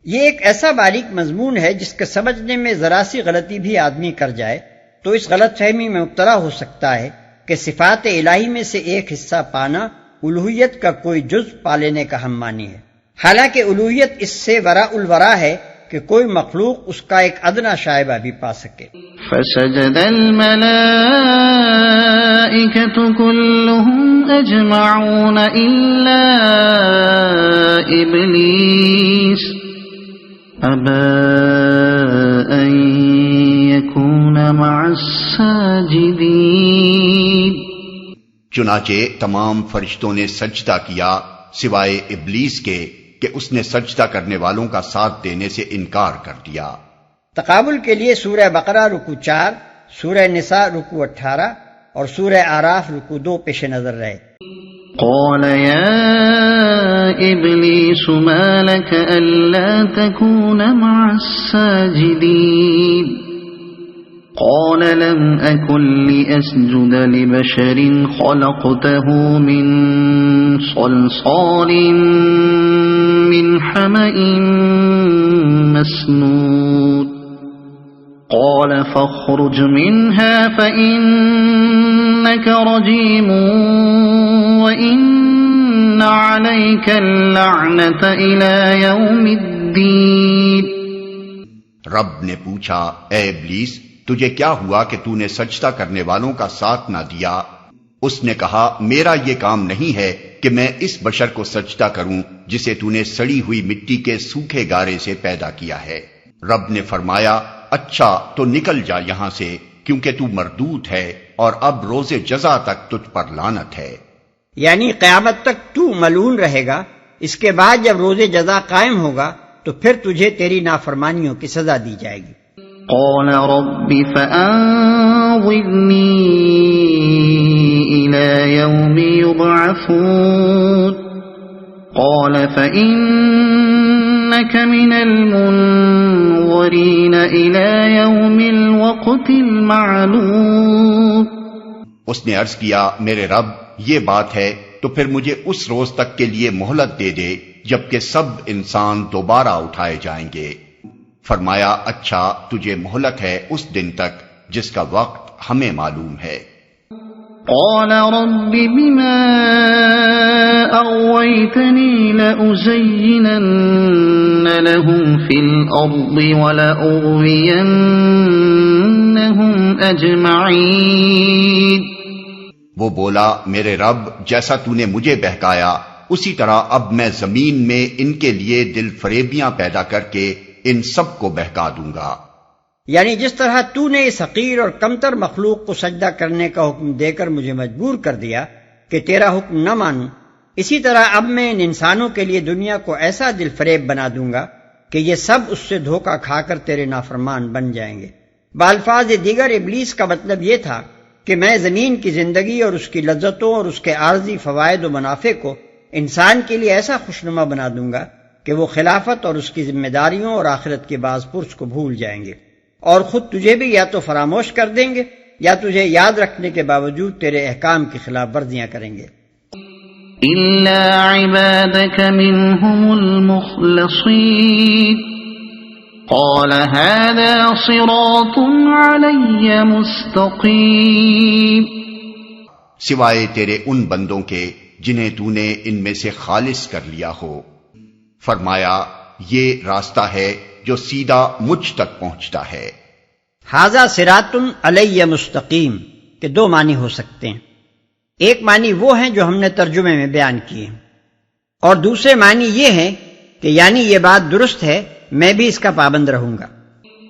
یہ ایک ایسا باریک مضمون ہے جس کے سمجھنے میں ذرا سی غلطی بھی آدمی کر جائے تو اس غلط فہمی میں مبتلا ہو سکتا ہے کہ صفات الہی میں سے ایک حصہ پانا الوہیت کا کوئی جز پا لینے کا ہم معنی ہے، حالانکہ الوہیت اس سے وراء الورا ہے کہ کوئی مخلوق اس کا ایک ادنا شائبہ بھی پا سکے۔ فسجد الملائکۃ کلهم اجمعون الا ابلیس ابى ان يكون مع الساجدین۔ چنانچہ تمام فرشتوں نے سجدہ کیا سوائے ابلیس کے کہ اس نے سجدہ کرنے والوں کا ساتھ دینے سے انکار کر دیا۔ تقابل کے لیے سورہ بقرہ رکوع 4، سورہ نساء رکوع 18 اور سورہ اعراف رکوع 2 پیش نظر رہے۔ قال يا إبليس ما لك ألا تكون مع الساجدين قال لم أكن لأسجد لبشر خلقته من صلصال من حمأ مسنون قال فاخرج منها فإنك رجيم وَإِنَّ عَلَيْكَ اللَّعْنَةَ إِلَى يَوْمِ الدِّينِ۔ رب نے پوچھا، اے ابلیس تجھے کیا ہوا کہ تو نے سجدہ کرنے والوں کا ساتھ نہ دیا؟ اس نے کہا میرا یہ کام نہیں ہے کہ میں اس بشر کو سجدہ کروں جسے تو نے سڑی ہوئی مٹی کے سوکھے گارے سے پیدا کیا ہے۔ رب نے فرمایا اچھا تو نکل جا یہاں سے کیونکہ تو مردود ہے اور اب روز جزا تک تجھ پر لعنت ہے۔ یعنی قیامت تک تو ملعون رہے گا، اس کے بعد جب روز جزا قائم ہوگا تو پھر تجھے تیری نافرمانیوں کی سزا دی جائے گی۔ قال رب فأنظرني إلى يوم يبعثون قال فإنك من المنظرين إلى يوم الوقت المعلوم۔ اس نے عرض کیا میرے رب یہ بات ہے تو پھر مجھے اس روز تک کے لیے مہلت دے دے جبکہ سب انسان دوبارہ اٹھائے جائیں گے۔ فرمایا اچھا تجھے مہلت ہے اس دن تک جس کا وقت ہمیں معلوم ہے۔ قال رب بما أغويتني لأزينن لهم في الأرض ولأغوينهم أجمعين۔ وہ بولا میرے رب جیسا تو نے مجھے بہکایا اسی طرح اب میں زمین میں ان کے لیے دل فریبیاں پیدا کر کے ان سب کو بہکا دوں گا۔ یعنی جس طرح تو نے اس حقیر اور کمتر مخلوق کو سجدہ کرنے کا حکم دے کر مجھے مجبور کر دیا کہ تیرا حکم نہ مانوں، اسی طرح اب میں ان انسانوں کے لیے دنیا کو ایسا دل فریب بنا دوں گا کہ یہ سب اس سے دھوکہ کھا کر تیرے نافرمان بن جائیں گے۔ بالفاظ دیگر ابلیس کا مطلب یہ تھا کہ میں زمین کی زندگی اور اس کی لذتوں اور اس کے عارضی فوائد و منافع کو انسان کے لیے ایسا خوشنما بنا دوں گا کہ وہ خلافت اور اس کی ذمہ داریوں اور آخرت کے باز پرس کو بھول جائیں گے اور خود تجھے بھی یا تو فراموش کر دیں گے یا تجھے یاد رکھنے کے باوجود تیرے احکام کی خلاف ورزیاں کریں گے۔ إلا عبادك منهم المخلصين قال هذا صراط علي مستقيم۔ سوائے تیرے ان بندوں کے جنہیں تو نے ان میں سے خالص کر لیا ہو۔ فرمایا یہ راستہ ہے جو سیدھا مجھ تک پہنچتا ہے۔ ھذا صراط علی مستقیم کے دو معنی ہو سکتے ہیں، ایک معنی وہ ہیں جو ہم نے ترجمے میں بیان کیے اور دوسرے معنی یہ ہیں کہ یعنی یہ بات درست ہے میں بھی اس کا پابند رہوں گا۔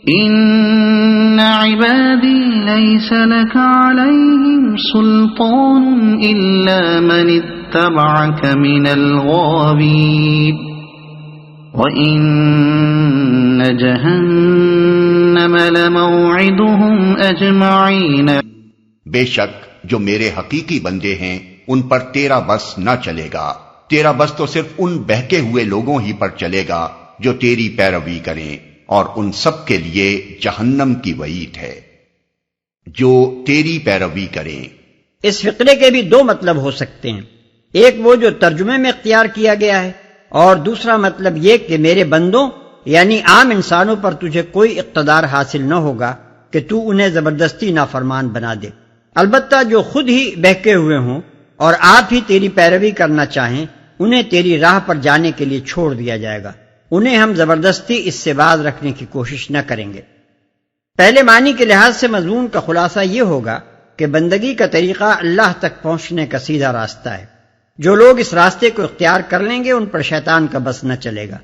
إن عبادي ليس لك عليهم سلطان إلا من اتبعك من الغاوين وَإِنَّ جَهَنَّمَ لَمَوْعِدُهُمْ أَجْمَعِينَ۔ بے شک جو میرے حقیقی بندے ہیں ان پر تیرا بس نہ چلے گا، تیرا بس تو صرف ان بہکے ہوئے لوگوں ہی پر چلے گا جو تیری پیروی کریں، اور ان سب کے لیے جہنم کی وعید ہے جو تیری پیروی کریں۔ اس فقرے کے بھی دو مطلب ہو سکتے ہیں، ایک وہ جو ترجمے میں اختیار کیا گیا ہے اور دوسرا مطلب یہ کہ میرے بندوں یعنی عام انسانوں پر تجھے کوئی اقتدار حاصل نہ ہوگا کہ تو انہیں زبردستی نافرمان بنا دے، البتہ جو خود ہی بہکے ہوئے ہوں اور آپ ہی تیری پیروی کرنا چاہیں انہیں تیری راہ پر جانے کے لیے چھوڑ دیا جائے گا، انہیں ہم زبردستی اس سے باز رکھنے کی کوشش نہ کریں گے۔ پہلے معنی کے لحاظ سے مضمون کا خلاصہ یہ ہوگا کہ بندگی کا طریقہ اللہ تک پہنچنے کا سیدھا راستہ ہے، جو لوگ اس راستے کو اختیار کر لیں گے ان پر شیطان کا بس نہ چلے گا،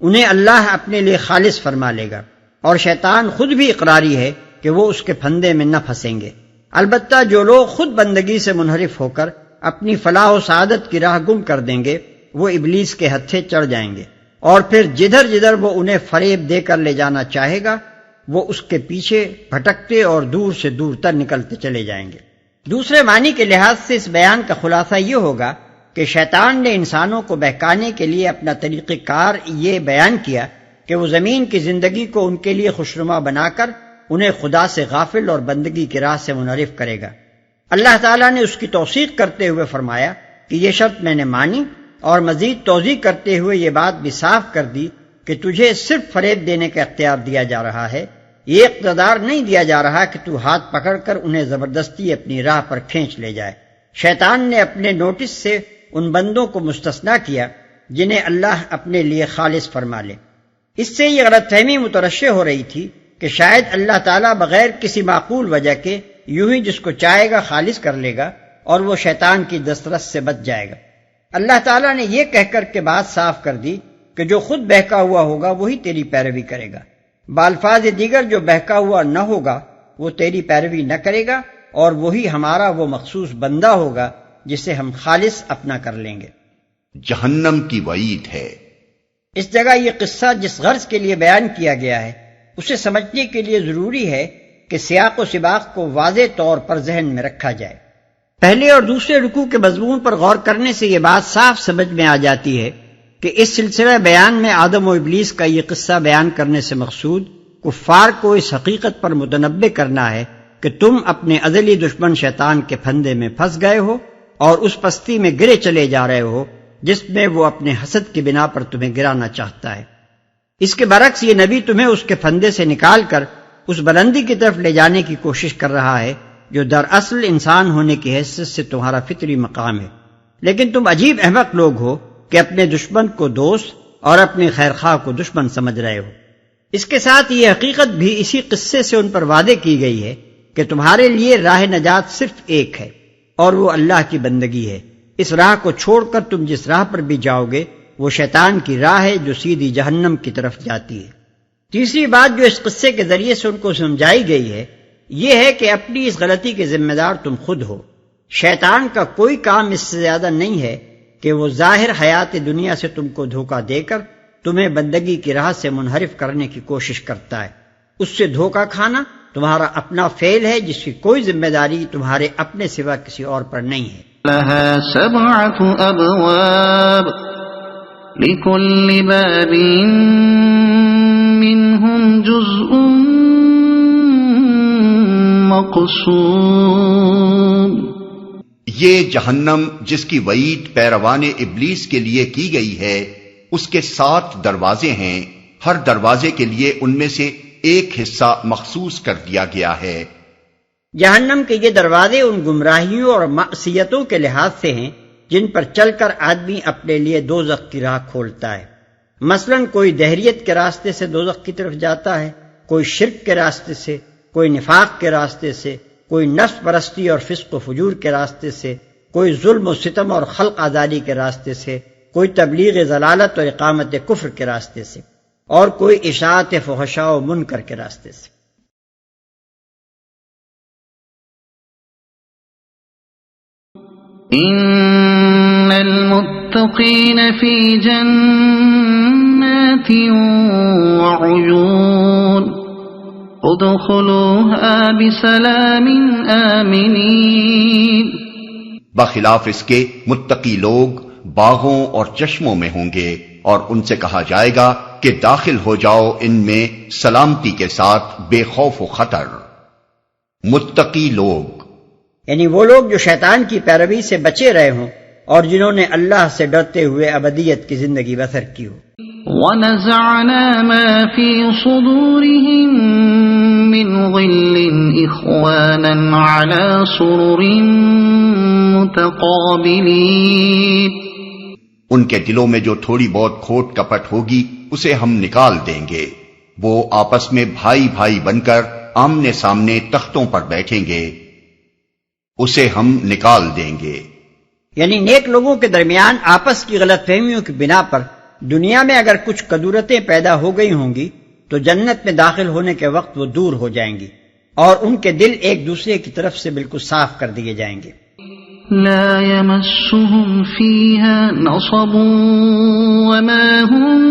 انہیں اللہ اپنے لیے خالص فرما لے گا، اور شیطان خود بھی اقراری ہے کہ وہ اس کے پھندے میں نہ پھنسیں گے۔ البتہ جو لوگ خود بندگی سے منحرف ہو کر اپنی فلاح و سعادت کی راہ گم کر دیں گے وہ ابلیس کے ہتھے چڑھ جائیں گے، اور پھر جدھر جدھر وہ انہیں فریب دے کر لے جانا چاہے گا وہ اس کے پیچھے بھٹکتے اور دور سے دور تر نکلتے چلے جائیں گے۔ دوسرے معنی کے لحاظ سے اس بیان کا خلاصہ یہ ہوگا کہ شیطان نے انسانوں کو بہکانے کے لیے اپنا طریقہ کار یہ بیان کیا کہ وہ زمین کی زندگی کو ان کے لیے خوشنما بنا کر انہیں خدا سے غافل اور بندگی کی راہ سے منحرف کرے گا۔ اللہ تعالیٰ نے اس کی توثیق کرتے ہوئے فرمایا کہ یہ شرط میں نے مانی، اور مزید توضیح کرتے ہوئے یہ بات بھی صاف کر دی کہ تجھے صرف فریب دینے کا اختیار دیا جا رہا ہے، یہ اقتدار نہیں دیا جا رہا کہ تو ہاتھ پکڑ کر انہیں زبردستی اپنی راہ پر کھینچ لے جائے۔ شیطان نے اپنے نوٹس سے ان بندوں کو مستثنا کیا جنہیں اللہ اپنے لیے خالص فرما لے۔ اس سے یہ غلط فہمی مترشح ہو رہی تھی کہ شاید اللہ تعالیٰ بغیر کسی معقول وجہ کے یوں ہی جس کو چاہے گا خالص کر لے گا، اور وہ شیطان کی دسترس سے بچ جائے گا۔ اللہ تعالیٰ نے یہ کہہ کر کے بات صاف کر دی کہ جو خود بہکا ہوا ہوگا وہی تیری پیروی کرے گا، بالفاظ دیگر جو بہکا ہوا نہ ہوگا وہ تیری پیروی نہ کرے گا، اور وہی ہمارا وہ مخصوص بندہ ہوگا جسے ہم خالص اپنا کر لیں گے۔ جہنم کی وعید ہے۔ اس جگہ یہ قصہ جس غرض کے لیے بیان کیا گیا ہے اسے سمجھنے کے لیے ضروری ہے کہ سیاق و سباق کو واضح طور پر ذہن میں رکھا جائے۔ پہلے اور دوسرے رکوع کے مضمون پر غور کرنے سے یہ بات صاف سمجھ میں آ جاتی ہے کہ اس سلسلہ بیان میں آدم و ابلیس کا یہ قصہ بیان کرنے سے مقصود کفار کو اس حقیقت پر متنبہ کرنا ہے کہ تم اپنے ازلی دشمن شیطان کے پھندے میں پھنس گئے ہو اور اس پستی میں گرے چلے جا رہے ہو جس میں وہ اپنے حسد کی بنا پر تمہیں گرانا چاہتا ہے۔ اس کے برعکس یہ نبی تمہیں اس کے پھندے سے نکال کر اس بلندی کی طرف لے جانے کی کوشش کر رہا ہے جو دراصل انسان ہونے کی حیثیت سے تمہارا فطری مقام ہے، لیکن تم عجیب احمق لوگ ہو کہ اپنے دشمن کو دوست اور اپنے خیرخواہ کو دشمن سمجھ رہے ہو۔ اس کے ساتھ یہ حقیقت بھی اسی قصے سے ان پر وعدے کی گئی ہے کہ تمہارے لیے راہ نجات صرف ایک ہے اور وہ اللہ کی بندگی ہے۔ اس راہ کو چھوڑ کر تم جس راہ پر بھی جاؤ گے وہ شیطان کی راہ ہے جو سیدھی جہنم کی طرف جاتی ہے۔ تیسری بات جو اس قصے کے ذریعے سے ان کو سمجھائی گئی ہے یہ ہے کہ اپنی اس غلطی کے ذمہ دار تم خود ہو۔ شیطان کا کوئی کام اس سے زیادہ نہیں ہے کہ وہ ظاہر حیات دنیا سے تم کو دھوکہ دے کر تمہیں بندگی کی راہ سے منحرف کرنے کی کوشش کرتا ہے۔ اس سے دھوکہ کھانا تمہارا اپنا فعل ہے جس کی کوئی ذمہ داری تمہارے اپنے سوا کسی اور پر نہیں ہے۔ لها 7 أبواب لكل باب منهم جزء مقسوم۔ یہ جہنم جس کی وعید پیروان ابلیس کے لیے کی گئی ہے اس کے 7 دروازے ہیں، ہر دروازے کے لیے ان میں سے ایک حصہ مخصوص کر دیا گیا ہے۔ جہنم کے یہ دروازے ان گمراہیوں اور معصیتوں کے لحاظ سے ہیں جن پر چل کر آدمی اپنے لیے دوزخ کی راہ کھولتا ہے۔ مثلا کوئی دہریت کے راستے سے دوزخ کی طرف جاتا ہے، کوئی شرک کے راستے سے، کوئی نفاق کے راستے سے، کوئی نفس پرستی اور فسق و فجور کے راستے سے، کوئی ظلم و ستم اور خلق آزادی کے راستے سے، کوئی تبلیغ ضلالت اور اقامت کفر کے راستے سے، اور کوئی اشاعت فحشاء و منکر کے راستے سے۔ ان المتقین فی جنات وعیون ادخلوها بسلام آمنین۔ بخلاف اس کے متقی لوگ باغوں اور چشموں میں ہوں گے اور ان سے کہا جائے گا کہ داخل ہو جاؤ ان میں سلامتی کے ساتھ بے خوف و خطر۔ متقی لوگ یعنی وہ لوگ جو شیطان کی پیروی سے بچے رہے ہوں اور جنہوں نے اللہ سے ڈرتے ہوئے ابدیت کی زندگی بسر کی ہو۔ وَنَزَعْنَا مَا فِي صُدُورِهِم مِّنْ غِلٍّ إِخْوَانًا عَلَى سُرُرٍ مُتَقَابِلِينَ۔ ان کے دلوں میں جو تھوڑی بہت کھوٹ کپٹ ہوگی اسے ہم نکال دیں گے، وہ آپس میں بھائی بھائی بن کر آمنے سامنے تختوں پر بیٹھیں گے، اسے ہم نکال دیں گے۔ یعنی نیک لوگوں کے درمیان آپس کی غلط فہمیوں کی بنا پر دنیا میں اگر کچھ کدورتیں پیدا ہو گئی ہوں گی تو جنت میں داخل ہونے کے وقت وہ دور ہو جائیں گی اور ان کے دل ایک دوسرے کی طرف سے بالکل صاف کر دیے جائیں گے۔ لا يمسهم فيها نصب وما هم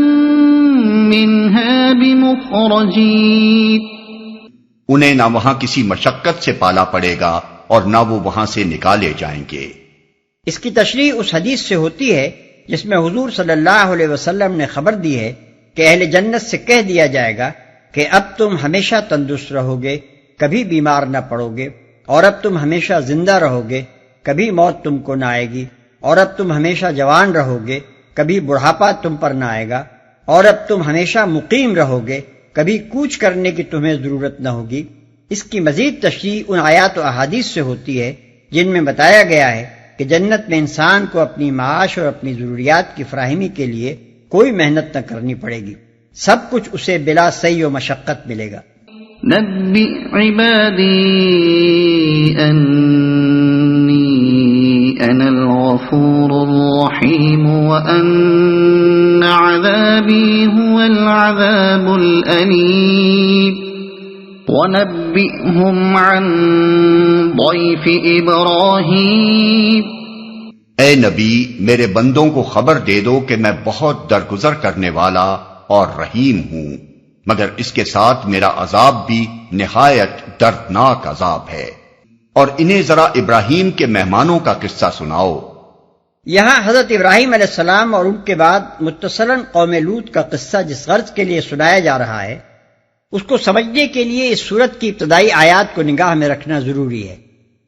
منها بمخرجين۔ انہیں نہ وہاں کسی مشقت سے پالا پڑے گا اور نہ وہ وہاں سے نکالے جائیں گے۔ اس کی تشریح اس حدیث سے ہوتی ہے جس میں حضور صلی اللہ علیہ وسلم نے خبر دی ہے کہ اہل جنت سے کہہ دیا جائے گا کہ اب تم ہمیشہ تندرست رہو گے، کبھی بیمار نہ پڑو گے، اور اب تم ہمیشہ زندہ رہو گے، کبھی موت تم کو نہ آئے گی، اور اب تم ہمیشہ جوان رہو گے، کبھی بڑھاپا تم پر نہ آئے گا، اور اب تم ہمیشہ مقیم رہو گے، کبھی کوچ کرنے کی تمہیں ضرورت نہ ہوگی۔ اس کی مزید تشریح ان آیات و احادیث سے ہوتی ہے جن میں بتایا گیا ہے کہ جنت میں انسان کو اپنی معاش اور اپنی ضروریات کی فراہمی کے لیے کوئی محنت نہ کرنی پڑے گی، سب کچھ اسے بلا سعی و مشقت ملے گا۔ نبئ عبادی انی أنا الغفور الرحيم وأن عذابي هو العذاب الأليم ونبئهم عن ضيف إبراهيم اے نبی میرے بندوں کو خبر دے دو کہ میں بہت درگزر کرنے والا اور رحیم ہوں، مگر اس کے ساتھ میرا عذاب بھی نہایت دردناک عذاب ہے۔ اور انہیں ذرا ابراہیم کے مہمانوں کا قصہ سناؤ۔ یہاں حضرت ابراہیم علیہ السلام اور ان کے بعد متصلاً قوم لوط کا قصہ جس غرض کے لیے سنایا جا رہا ہے اس کو سمجھنے کے لیے اس سورت کی ابتدائی آیات کو نگاہ میں رکھنا ضروری ہے۔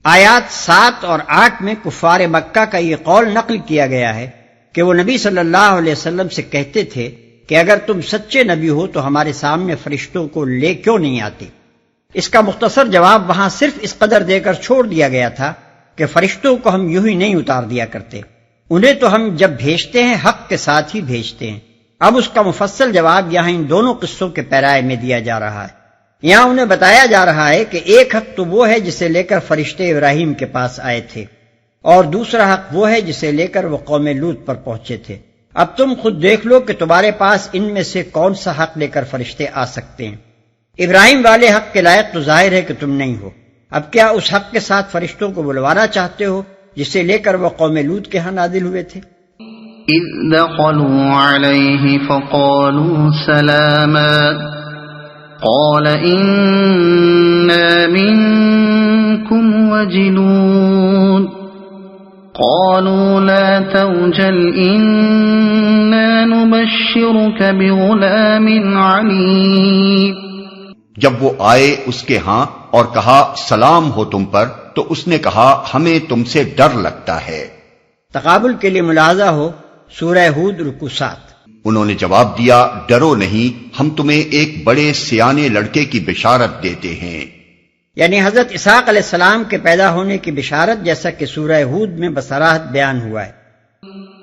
آیات 7 اور 8 میں کفار مکہ کا یہ قول نقل کیا گیا ہے کہ وہ نبی صلی اللہ علیہ وسلم سے کہتے تھے کہ اگر تم سچے نبی ہو تو ہمارے سامنے فرشتوں کو لے کیوں نہیں آتے؟ اس کا مختصر جواب وہاں صرف اس قدر دے کر چھوڑ دیا گیا تھا کہ فرشتوں کو ہم یوں ہی نہیں اتار دیا کرتے، انہیں تو ہم جب بھیجتے ہیں حق کے ساتھ ہی بھیجتے ہیں۔ اب اس کا مفصل جواب یہاں ان دونوں قصوں کے پیرائے میں دیا جا رہا ہے۔ یہاں انہیں بتایا جا رہا ہے کہ ایک حق تو وہ ہے جسے لے کر فرشتے ابراہیم کے پاس آئے تھے، اور دوسرا حق وہ ہے جسے لے کر وہ قوم لوط پر پہنچے تھے۔ اب تم خود دیکھ لو کہ تمہارے پاس ان میں سے کون سا حق لے کر فرشتے آ سکتے ہیں۔ ابراہیم والے حق کے لائق تو ظاہر ہے کہ تم نہیں ہو، اب کیا اس حق کے ساتھ فرشتوں کو بلوانا چاہتے ہو جسے لے کر وہ قوم لوط کے ہاں نازل ہوئے تھے؟ إذ دخلوا عليه فقالوا سلاما قال إنا منكم وجلون قالوا لا توجل إنا نبشرك بغلام عليم جب وہ آئے اس کے ہاں اور کہا سلام ہو تم پر، تو اس نے کہا ہمیں تم سے ڈر لگتا ہے۔ تقابل کے لیے ملاحظہ ہو سورہ ہود رکوع 7۔ انہوں نے جواب دیا ڈرو نہیں، ہم تمہیں ایک بڑے سیانے لڑکے کی بشارت دیتے ہیں۔ یعنی حضرت اسحاق علیہ السلام کے پیدا ہونے کی بشارت، جیسا کہ سورہ ہود میں بصراحت بیان ہوا ہے۔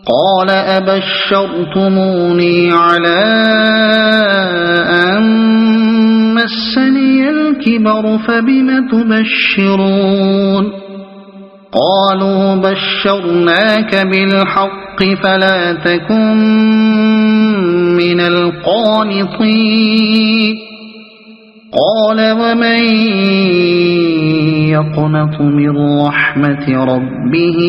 قال أبشرتموني على أن مسني الكبر فبم تبشرون قالوا بشرناك بالحق فلا تكن من القانطين قال ومن يقنط من رحمة ربه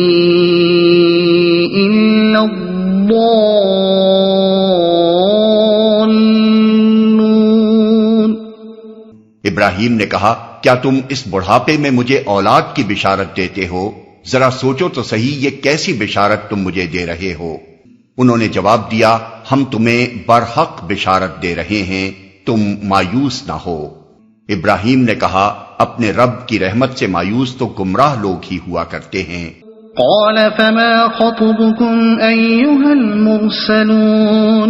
إلا الضالون ابراہیم نے کہا کیا تم اس بڑھاپے میں مجھے اولاد کی بشارت دیتے ہو؟ ذرا سوچو تو صحیح یہ کیسی بشارت تم مجھے دے رہے ہو؟ انہوں نے جواب دیا ہم تمہیں برحق بشارت دے رہے ہیں، تم مایوس نہ ہو۔ ابراہیم نے کہا اپنے رب کی رحمت سے مایوس تو گمراہ لوگ ہی ہوا کرتے ہیں۔ قال فما خطبكم أيها المرسلون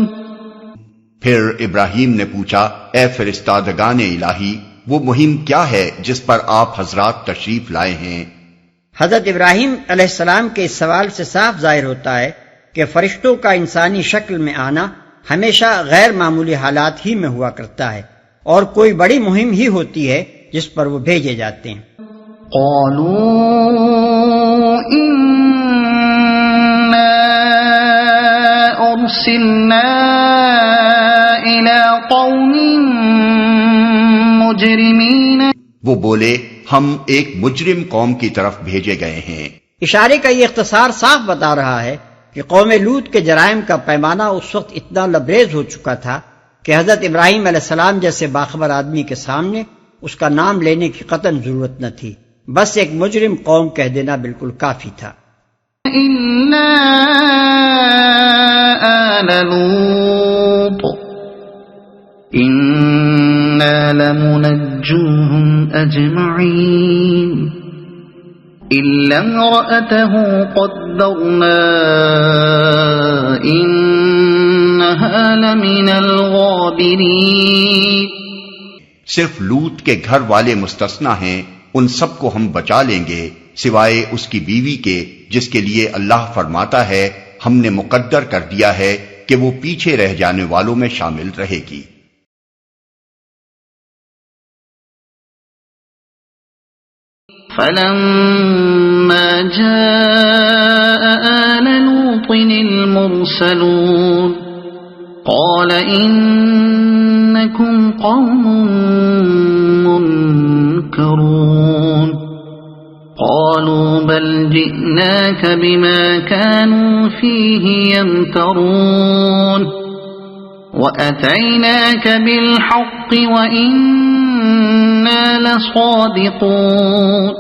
پھر ابراہیم نے پوچھا اے فرستادگان الہی، وہ مہم کیا ہے جس پر آپ حضرات تشریف لائے ہیں؟ حضرت ابراہیم علیہ السلام کے اس سوال سے صاف ظاہر ہوتا ہے کہ فرشتوں کا انسانی شکل میں آنا ہمیشہ غیر معمولی حالات ہی میں ہوا کرتا ہے، اور کوئی بڑی مہم ہی ہوتی ہے جس پر وہ بھیجے جاتے ہیں۔ قالوا إنا أرسلنا إلى قوم مجرمين وہ بولے ہم ایک مجرم قوم کی طرف بھیجے گئے ہیں۔ اشارے کا یہ اختصار صاف بتا رہا ہے کہ قوم لوط کے جرائم کا پیمانہ اس وقت اتنا لبریز ہو چکا تھا کہ حضرت ابراہیم علیہ السلام جیسے باخبر آدمی کے سامنے اس کا نام لینے کی قطعاً ضرورت نہ تھی، بس ایک مجرم قوم کہہ دینا بالکل کافی تھا۔ إلا آل لوط إنا لمنجوهم أجمعين إلا امرأته قدرنا إنها لمن الغابرين صرف لوط کے گھر والے مستثنا ہیں، ان سب کو ہم بچا لیں گے سوائے اس کی بیوی کے، جس کے لیے اللہ فرماتا ہے ہم نے مقدر کر دیا ہے کہ وہ پیچھے رہ جانے والوں میں شامل رہے گی۔ فلما فلما جاء آل لوط المرسلون قال إنكم قوم منكرون قالوا بل جئناك بما كانوا فيه يمترون وأتيناك بالحق وإنا لصادقون۔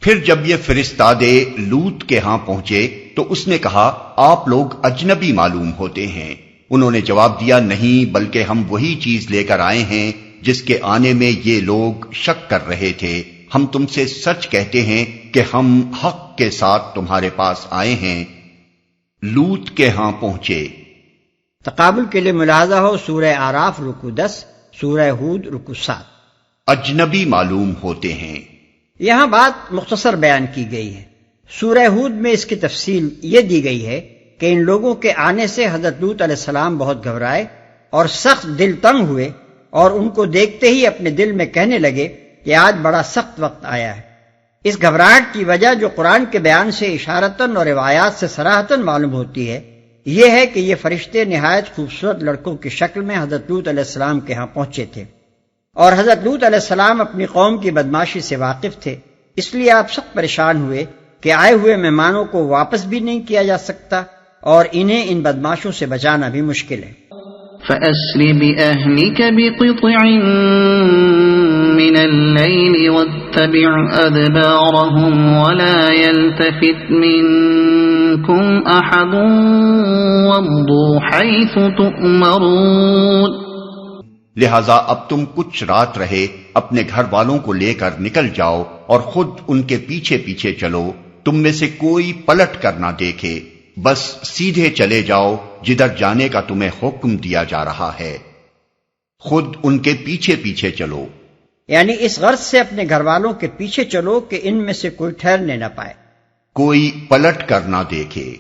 پھر جب یہ فرستادے لوط کے ہاں پہنچے تو اس نے کہا آپ لوگ اجنبی معلوم ہوتے ہیں۔ انہوں نے جواب دیا نہیں بلکہ ہم وہی چیز لے کر آئے ہیں جس کے آنے میں یہ لوگ شک کر رہے تھے۔ ہم تم سے سچ کہتے ہیں کہ ہم حق کے ساتھ تمہارے پاس آئے ہیں۔ لوط کے ہاں پہنچے۔ تقابل کے لیے ملاحظہ ہو سورہ آراف رکو 10، سورہ ہود رکو 7۔ اجنبی معلوم ہوتے ہیں۔ یہاں بات مختصر بیان کی گئی ہے۔ سورہ ہود میں اس کی تفصیل یہ دی گئی ہے کہ ان لوگوں کے آنے سے حضرت لوط علیہ السلام بہت گھبرائے اور سخت دل تنگ ہوئے، اور ان کو دیکھتے ہی اپنے دل میں کہنے لگے کہ آج بڑا سخت وقت آیا ہے۔ اس گھبراہٹ کی وجہ جو قرآن کے بیان سے اشارتاً اور روایات سے صراحتاً معلوم ہوتی ہے یہ ہے کہ یہ فرشتے نہایت خوبصورت لڑکوں کی شکل میں حضرت لوط علیہ السلام کے ہاں پہنچے تھے، اور حضرت لوط علیہ السلام اپنی قوم کی بدماشی سے واقف تھے، اس لیے آپ سخت پریشان ہوئے کہ آئے ہوئے مہمانوں کو واپس بھی نہیں کیا جا سکتا اور انہیں ان بدماشوں سے بچانا بھی مشکل ہے۔ فَأَسْرِ بِأَهْلِكَ بِقِطْعٍ مِّنَ اللَّيْلِ وَاتَّبِعْ أَدْبَارَهُمْ وَلَا يَلْتَفِتْ مِنكُمْ أَحَدٌ وَامْضُوا حَيْثُ تُؤْمَرُونَ۔ لہذا اب تم کچھ رات رہے اپنے گھر والوں کو لے کر نکل جاؤ اور خود ان کے پیچھے پیچھے چلو، تم میں سے کوئی پلٹ کر نہ دیکھے، بس سیدھے چلے جاؤ جدھر جانے کا تمہیں حکم دیا جا رہا ہے، خود ان کے پیچھے پیچھے چلو۔ یعنی اس غرض سے اپنے گھر والوں کے پیچھے چلو کہ ان میں سے کوئی ٹھہرنے نہ پائے، کوئی پلٹ کر نہ دیکھے۔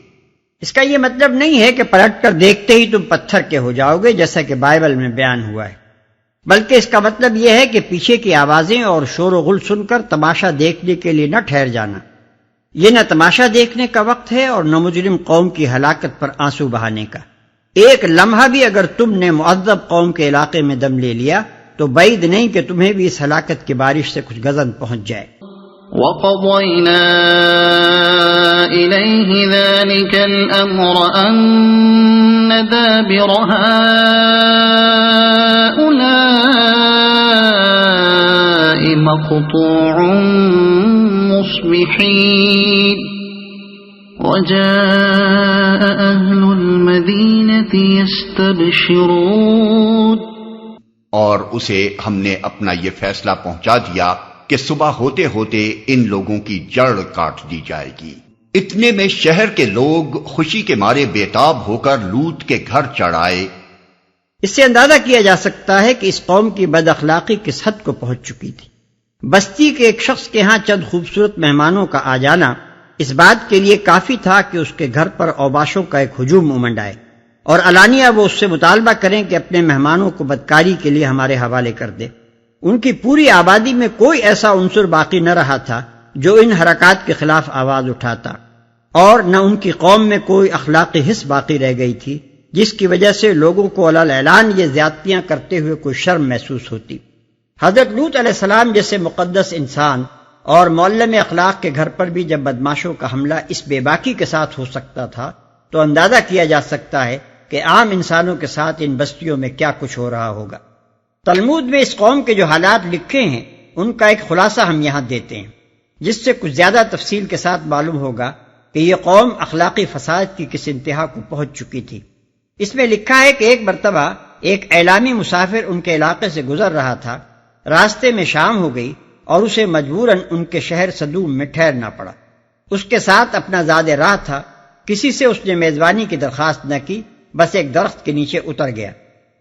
اس کا یہ مطلب نہیں ہے کہ پلٹ کر دیکھتے ہی تم پتھر کے ہو جاؤ گے جیسا کہ بائبل میں بیان ہوا ہے، بلکہ اس کا مطلب یہ ہے کہ پیچھے کی آوازیں اور شور و غل سن کر تماشا دیکھنے کے لیے نہ ٹھہر جانا۔ یہ نہ تماشا دیکھنے کا وقت ہے اور نہ مجرم قوم کی ہلاکت پر آنسو بہانے کا۔ ایک لمحہ بھی اگر تم نے معذب قوم کے علاقے میں دم لے لیا تو بعید نہیں کہ تمہیں بھی اس ہلاکت کی بارش سے کچھ غضن پہنچ جائے۔ وَقَضَيْنَا إِلَيْهِ ذَلِكَ الْأَمْرَ أَنَّ دَابِرَ هَٰؤُلَاءِ مَقْطُوعٌ مُصْبِحِينَ وَجَاءَ أَهْلُ الْمَدِينَةِ يَسْتَبْشِرُونَ۔ اور اسے ہم نے اپنا یہ فیصلہ پہنچا دیا کہ صبح ہوتے ہوتے ان لوگوں کی جڑ کاٹ دی جائے گی۔ اتنے میں شہر کے لوگ خوشی کے مارے بےتاب ہو کر لوط کے گھر چڑھ آئے۔ اس سے اندازہ کیا جا سکتا ہے کہ اس قوم کی بد اخلاقی کس حد کو پہنچ چکی تھی۔ بستی کے ایک شخص کے ہاں چند خوبصورت مہمانوں کا آ جانا اس بات کے لیے کافی تھا کہ اس کے گھر پر اوباشوں کا ایک ہجوم امنڈ آئے اور علانیہ وہ اس سے مطالبہ کریں کہ اپنے مہمانوں کو بدکاری کے لیے ہمارے حوالے کر دے۔ ان کی پوری آبادی میں کوئی ایسا عنصر باقی نہ رہا تھا جو ان حرکات کے خلاف آواز اٹھاتا، اور نہ ان کی قوم میں کوئی اخلاقی حس باقی رہ گئی تھی جس کی وجہ سے لوگوں کو علی الاعلان یہ زیادتیاں کرتے ہوئے کوئی شرم محسوس ہوتی۔ حضرت لوط علیہ السلام جیسے مقدس انسان اور معلم اخلاق کے گھر پر بھی جب بدماشوں کا حملہ اس بے باکی کے ساتھ ہو سکتا تھا تو اندازہ کیا جا سکتا ہے کہ عام انسانوں کے ساتھ ان بستیوں میں کیا کچھ ہو رہا ہوگا۔ تلمود میں اس قوم کے جو حالات لکھے ہیں ان کا ایک خلاصہ ہم یہاں دیتے ہیں، جس سے کچھ زیادہ تفصیل کے ساتھ معلوم ہوگا کہ یہ قوم اخلاقی فساد کی کس انتہا کو پہنچ چکی تھی۔ اس میں لکھا ہے کہ ایک مرتبہ ایک اعلامی مسافر ان کے علاقے سے گزر رہا تھا، راستے میں شام ہو گئی اور اسے مجبوراً ان کے شہر صدوم میں ٹھہرنا پڑا۔ اس کے ساتھ اپنا زاد راہ تھا، کسی سے اس نے میزبانی کی درخواست نہ کی، بس ایک درخت کے نیچے اتر گیا،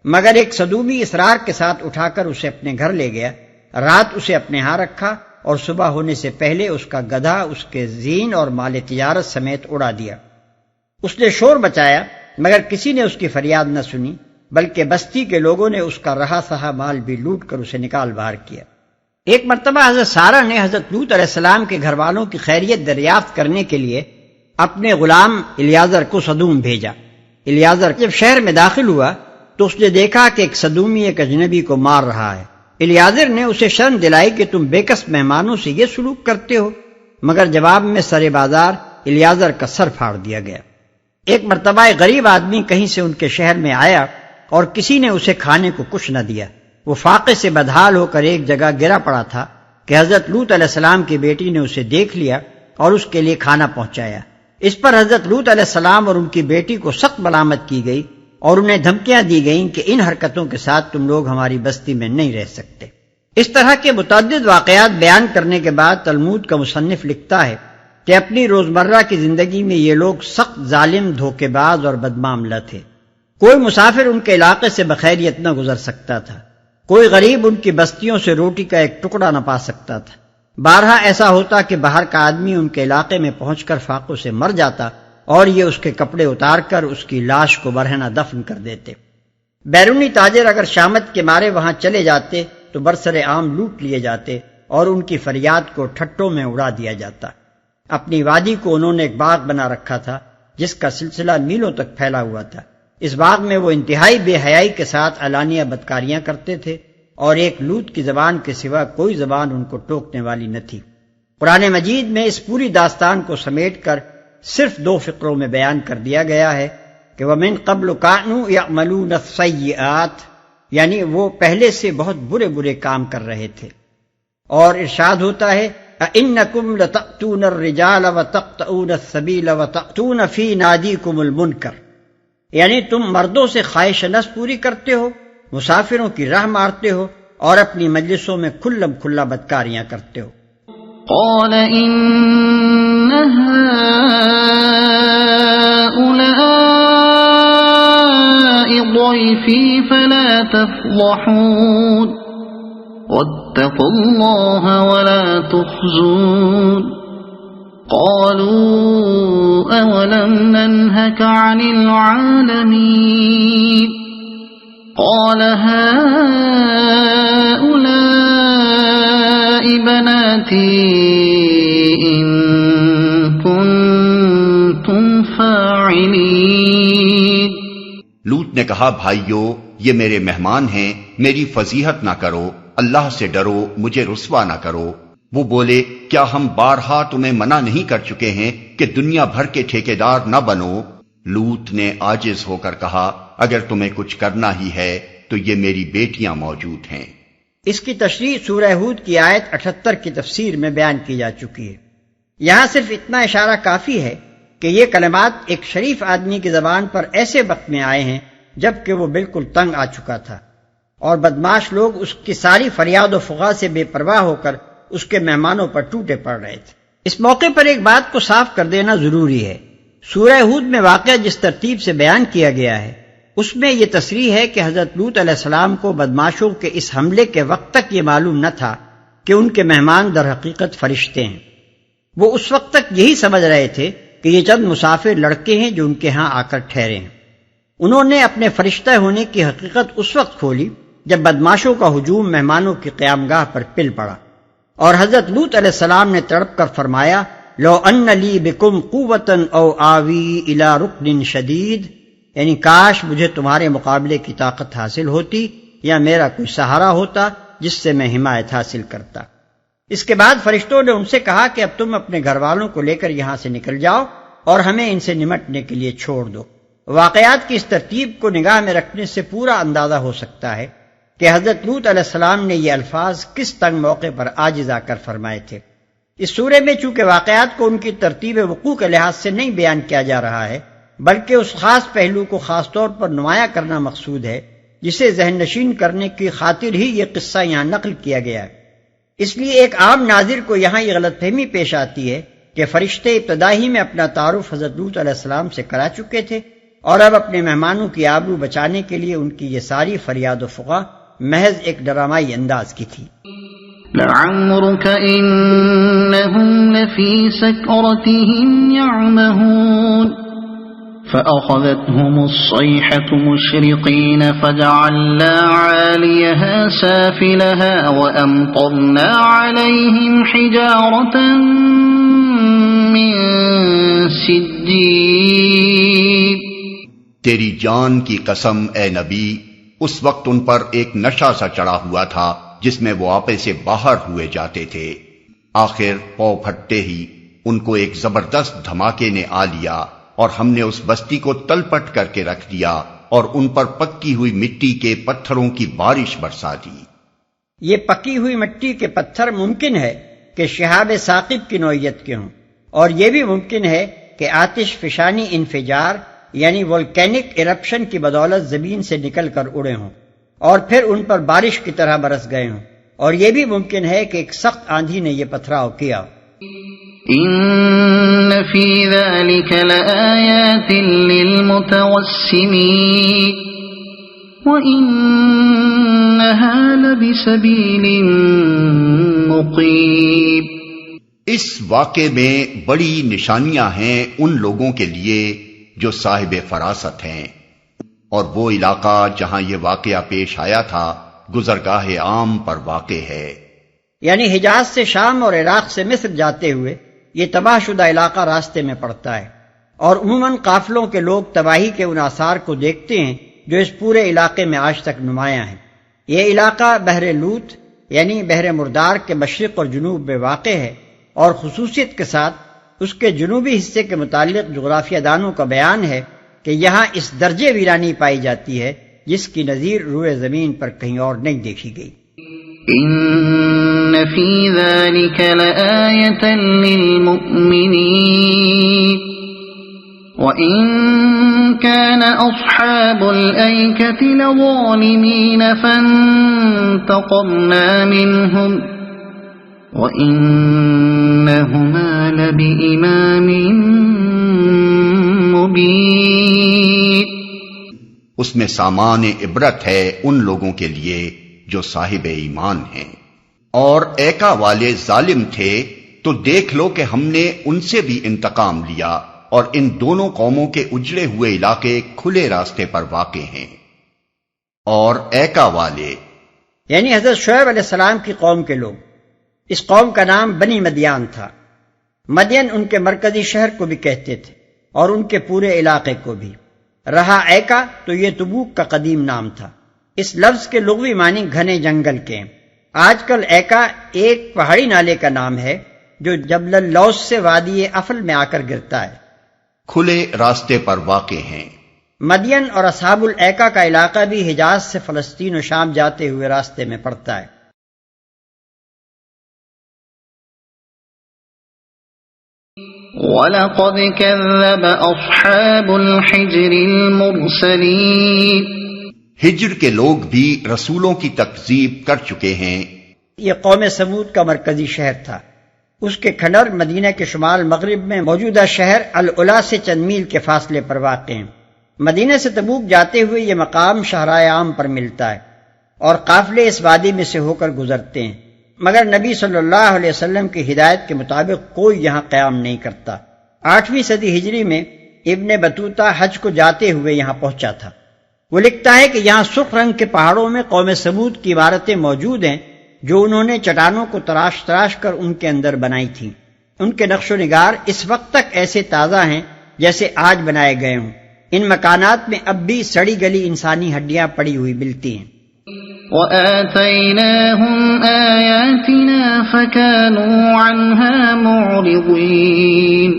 مگر ایک صدومی اصرار کے ساتھ اٹھا کر اسے اپنے گھر لے گیا، رات اسے اپنے ہاں رکھا اور صبح ہونے سے پہلے اس کا گدھا اس کے زین اور مال تجارت سمیت اڑا دیا۔ اس نے شور مچایا مگر کسی نے اس کی فریاد نہ سنی، بلکہ بستی کے لوگوں نے اس کا رہا سہا مال بھی لوٹ کر اسے نکال باہر کیا۔ ایک مرتبہ حضرت سارہ نے حضرت لوط علیہ السلام کے گھر والوں کی خیریت دریافت کرنے کے لیے اپنے غلام الیعزر کو صدوم بھیجا۔ الیعزر جب شہر میں داخل ہوا تو اس نے دیکھا کہ ایک صدومی ایک اجنبی کو مار رہا ہے۔ الیعزر نے اسے شرم دلائی کہ تم بےکس مہمانوں سے یہ سلوک کرتے ہو، مگر جواب میں سر بازار الیعزر کا سر پھاڑ دیا گیا۔ ایک مرتبہ ایک غریب آدمی کہیں سے ان کے شہر میں آیا اور کسی نے اسے کھانے کو کچھ نہ دیا۔ وہ فاقے سے بدحال ہو کر ایک جگہ گرا پڑا تھا کہ حضرت لوط علیہ السلام کی بیٹی نے اسے دیکھ لیا اور اس کے لیے کھانا پہنچایا۔ اس پر حضرت لوط علیہ السلام اور ان کی بیٹی کو سخت ملامت کی گئی اور انہیں دھمکیاں دی گئیں کہ ان حرکتوں کے ساتھ تم لوگ ہماری بستی میں نہیں رہ سکتے۔ اس طرح کے متعدد واقعات بیان کرنے کے بعد تلمود کا مصنف لکھتا ہے کہ اپنی روزمرہ کی زندگی میں یہ لوگ سخت ظالم، دھوکے باز اور بدمعاملہ تھے۔ کوئی مسافر ان کے علاقے سے بخیریت نہ گزر سکتا تھا، کوئی غریب ان کی بستیوں سے روٹی کا ایک ٹکڑا نہ پا سکتا تھا۔ بارہا ایسا ہوتا کہ باہر کا آدمی ان کے علاقے میں پہنچ کر فاقوں سے مر جاتا اور یہ اس کے کپڑے اتار کر اس کی لاش کو برہنہ دفن کر دیتے۔ بیرونی تاجر اگر شامت کے مارے وہاں چلے جاتے تو برسر عام لوٹ لیے جاتے اور ان کی فریاد کو ٹھٹوں میں اڑا دیا جاتا۔ اپنی وادی کو انہوں نے ایک باغ بنا رکھا تھا جس کا سلسلہ میلوں تک پھیلا ہوا تھا۔ اس باغ میں وہ انتہائی بے حیائی کے ساتھ علانیہ بدکاریاں کرتے تھے اور ایک لوط کی زبان کے سوا کوئی زبان ان کو ٹوکنے والی نہ تھی۔ قرآن مجید میں اس پوری داستان کو سمیٹ کر صرف 2 فقروں میں بیان کر دیا گیا ہے کہ وَمِن قَبْلُ كَانُوا يَعْمَلُونَ السَّيِّئَاتِ، یعنی وہ پہلے سے بہت برے برے کام کر رہے تھے۔ اور ارشاد ہوتا ہے أَإِنَّكُمْ لَتَأْتُونَ الرِّجَالَ وَتَقْطَعُونَ السَّبِيلَ وَتَأْتُونَ فِي نَادِيكُمُ الْمُنْكَرَ، یعنی تم مردوں سے خواہش نس پوری کرتے ہو، مسافروں کی راہ مارتے ہو اور اپنی مجلسوں میں کھلم کھلا بدکاریاں کرتے ہو۔ قال إن هؤلاء ضيفي فلا تفضحون واتقوا الله ولا تخزون قالوا أولم ننهك عن العالمين قال هؤلاء بناتي إن كنتم فاعلين۔ لوط نے کہا بھائیو یہ میرے مہمان ہیں، میری فضیحت نہ کرو، اللہ سے ڈرو، مجھے رسوا نہ کرو۔ وہ بولے کیا ہم بارہا تمہیں منع نہیں کر چکے ہیں کہ دنیا بھر کے ٹھیکیدار نہ بنو؟ لوط نے عاجز ہو کر کہا اگر تمہیں کچھ کرنا ہی ہے تو یہ میری بیٹیاں موجود ہیں۔ اس کی تشریح سورہ ہود کی آیت 78 کی تفسیر میں بیان کی جا چکی ہے۔ یہاں صرف اتنا اشارہ کافی ہے کہ یہ کلمات ایک شریف آدمی کی زبان پر ایسے وقت میں آئے ہیں جبکہ وہ بالکل تنگ آ چکا تھا اور بدماش لوگ اس کی ساری فریاد و فغاں سے بے پرواہ ہو کر اس کے مہمانوں پر ٹوٹے پڑ رہے تھے۔ اس موقع پر ایک بات کو صاف کر دینا ضروری ہے، سورہ ہود میں واقعہ جس ترتیب سے بیان کیا گیا ہے اس میں یہ تصریح ہے کہ حضرت لوط علیہ السلام کو بدماشوں کے اس حملے کے وقت تک یہ معلوم نہ تھا کہ ان کے مہمان در حقیقت فرشتے ہیں۔ وہ اس وقت تک یہی سمجھ رہے تھے کہ یہ چند مسافر لڑکے ہیں جو ان کے ہاں آ کر ٹھہرے ہیں۔ انہوں نے اپنے فرشتہ ہونے کی حقیقت اس وقت کھولی جب بدماشوں کا ہجوم مہمانوں کی قیامگاہ پر پل پڑا اور حضرت لوط علیہ السلام نے تڑپ کر فرمایا لو ان لی بکم قوتا او آوی الی رکن شدید، یعنی کاش مجھے تمہارے مقابلے کی طاقت حاصل ہوتی یا میرا کوئی سہارا ہوتا جس سے میں حمایت حاصل کرتا۔ اس کے بعد فرشتوں نے ان سے کہا کہ اب تم اپنے گھر والوں کو لے کر یہاں سے نکل جاؤ اور ہمیں ان سے نمٹنے کے لیے چھوڑ دو۔ واقعات کی اس ترتیب کو نگاہ میں رکھنے سے پورا اندازہ ہو سکتا ہے کہ حضرت لوط علیہ السلام نے یہ الفاظ کس تنگ موقع پر عاجز آ کر فرمائے تھے۔ اس سورے میں چونکہ واقعات کو ان کی ترتیب وقوع کے لحاظ سے نہیں بیان کیا جا رہا ہے بلکہ اس خاص پہلو کو خاص طور پر نمایاں کرنا مقصود ہے جسے ذہن نشین کرنے کی خاطر ہی یہ قصہ یہاں نقل کیا گیا ہے۔ اس لیے ایک عام ناظر کو یہاں یہ غلط فہمی پیش آتی ہے کہ فرشتے ابتدا ہی میں اپنا تعارف حضرت لوط علیہ السلام سے کرا چکے تھے اور اب اپنے مہمانوں کی آبرو بچانے کے لیے ان کی یہ ساری فریاد و فغاں محض ایک ڈرامائی انداز کی تھی۔ لعمرك إنهم لفي سكرتهم يعمهون فأخذتهم الصيحة مشرقين فجعلنا عاليها سافلها وأمطرنا عليهم حجارة من سجيل. تیری جان کی قسم اے نبی، اس وقت ان پر ایک نشہ سا چڑھا ہوا تھا جس میں وہ آپے سے باہر ہوئے جاتے تھے. آخر پو پھٹتے ہی ان کو ایک زبردست دھماکے نے آ لیا اور ہم نے اس بستی کو تل پٹ کر کے رکھ دیا اور ان پر پکی ہوئی مٹی کے پتھروں کی بارش برسا دی. یہ پکی ہوئی مٹی کے پتھر ممکن ہے کہ شہاب ثاقب کی نوعیت کے ہوں، اور یہ بھی ممکن ہے کہ آتش فشانی انفجار یعنی وولکینک ایرپشن کی بدولت زمین سے نکل کر اڑے ہوں اور پھر ان پر بارش کی طرح برس گئے ہوں، اور یہ بھی ممکن ہے کہ ایک سخت آندھی نے یہ پتھراؤ کیا. ان فی ذلک لآیات للمتوسمین وانہا لبسبیل مقیم. اس واقعے میں بڑی نشانیاں ہیں ان لوگوں کے لیے جو صاحب فراست ہیں، اور وہ علاقہ جہاں یہ واقعہ پیش آیا تھا گزرگاہ عام پر واقع ہے. یعنی حجاز سے شام اور عراق سے مصر جاتے ہوئے یہ تباہ شدہ علاقہ راستے میں پڑتا ہے، اور عموماً قافلوں کے لوگ تباہی کے ان آثار کو دیکھتے ہیں جو اس پورے علاقے میں آج تک نمایاں ہیں. یہ علاقہ بحر لوط یعنی بحر مردار کے مشرق اور جنوب میں واقع ہے، اور خصوصیت کے ساتھ اس کے جنوبی حصے کے متعلق جغرافیہ دانوں کا بیان ہے کہ یہاں اس درجے ویرانی پائی جاتی ہے جس کی نظیر روئے زمین پر کہیں اور نہیں دیکھی گئی. ان فی ذلک لآیۃ للمؤمنین وَإِن كَانَ أَصْحَابُ الْأَيْكَةِ لَظَالِمِينَ فَانْتَقَمْنَا مِنْهُمْ وَإِنَّهُمَا لَبِإِمَامٍ مُبِينٍ. اس میں سامان عبرت ہے ان لوگوں کے لیے جو صاحب ایمان ہیں. اور ایکا والے ظالم تھے تو دیکھ لو کہ ہم نے ان سے بھی انتقام لیا، اور ان دونوں قوموں کے اجڑے ہوئے علاقے کھلے راستے پر واقع ہیں. اور ایکا والے یعنی حضرت شعیب علیہ السلام کی قوم کے لوگ. اس قوم کا نام بنی مدیان تھا. مدین ان کے مرکزی شہر کو بھی کہتے تھے اور ان کے پورے علاقے کو بھی. رہا ایکا تو یہ تبوک کا قدیم نام تھا. اس لفظ کے لغوی معنی گھنے جنگل کے ہیں. آج کل ایکا ایک پہاڑی نالے کا نام ہے جو جبل اللوث سے وادی افل میں آ کر گرتا ہے. کھلے راستے پر واقع ہیں. مدین اور اصحاب الایکا کا علاقہ بھی حجاز سے فلسطین و شام جاتے ہوئے راستے میں پڑتا ہے. وَلَقَدْ كَذَّبَ أَصْحَابُ الْحِجْرِ الْمُرْسَلِينَ. ہجر کے لوگ بھی رسولوں کی تکذیب کر چکے ہیں. یہ قوم سمود کا مرکزی شہر تھا. اس کے کھنڈر مدینہ کے شمال مغرب میں موجودہ شہر العلا سے چند میل کے فاصلے پر واقع ہیں. مدینہ سے تبوک جاتے ہوئے یہ مقام شاہراہ عام پر ملتا ہے اور قافلے اس وادی میں سے ہو کر گزرتے ہیں، مگر نبی صلی اللہ علیہ وسلم کی ہدایت کے مطابق کوئی یہاں قیام نہیں کرتا. 8ویں صدی ہجری میں ابن بطوطہ حج کو جاتے ہوئے یہاں پہنچا تھا. وہ لکھتا ہے کہ یہاں سرخ رنگ کے پہاڑوں میں قوم سمود کی عمارتیں موجود ہیں جو انہوں نے چٹانوں کو تراش تراش کر ان کے اندر بنائی تھیں. ان کے نقش و نگار اس وقت تک ایسے تازہ ہیں جیسے آج بنائے گئے ہوں. ان مکانات میں اب بھی سڑی گلی انسانی ہڈیاں پڑی ہوئی ملتی ہیں. وَآتَيْنَاهُمْ آيَاتِنَا فَكَانُوا عَنْهَا مُعْرِضِينَ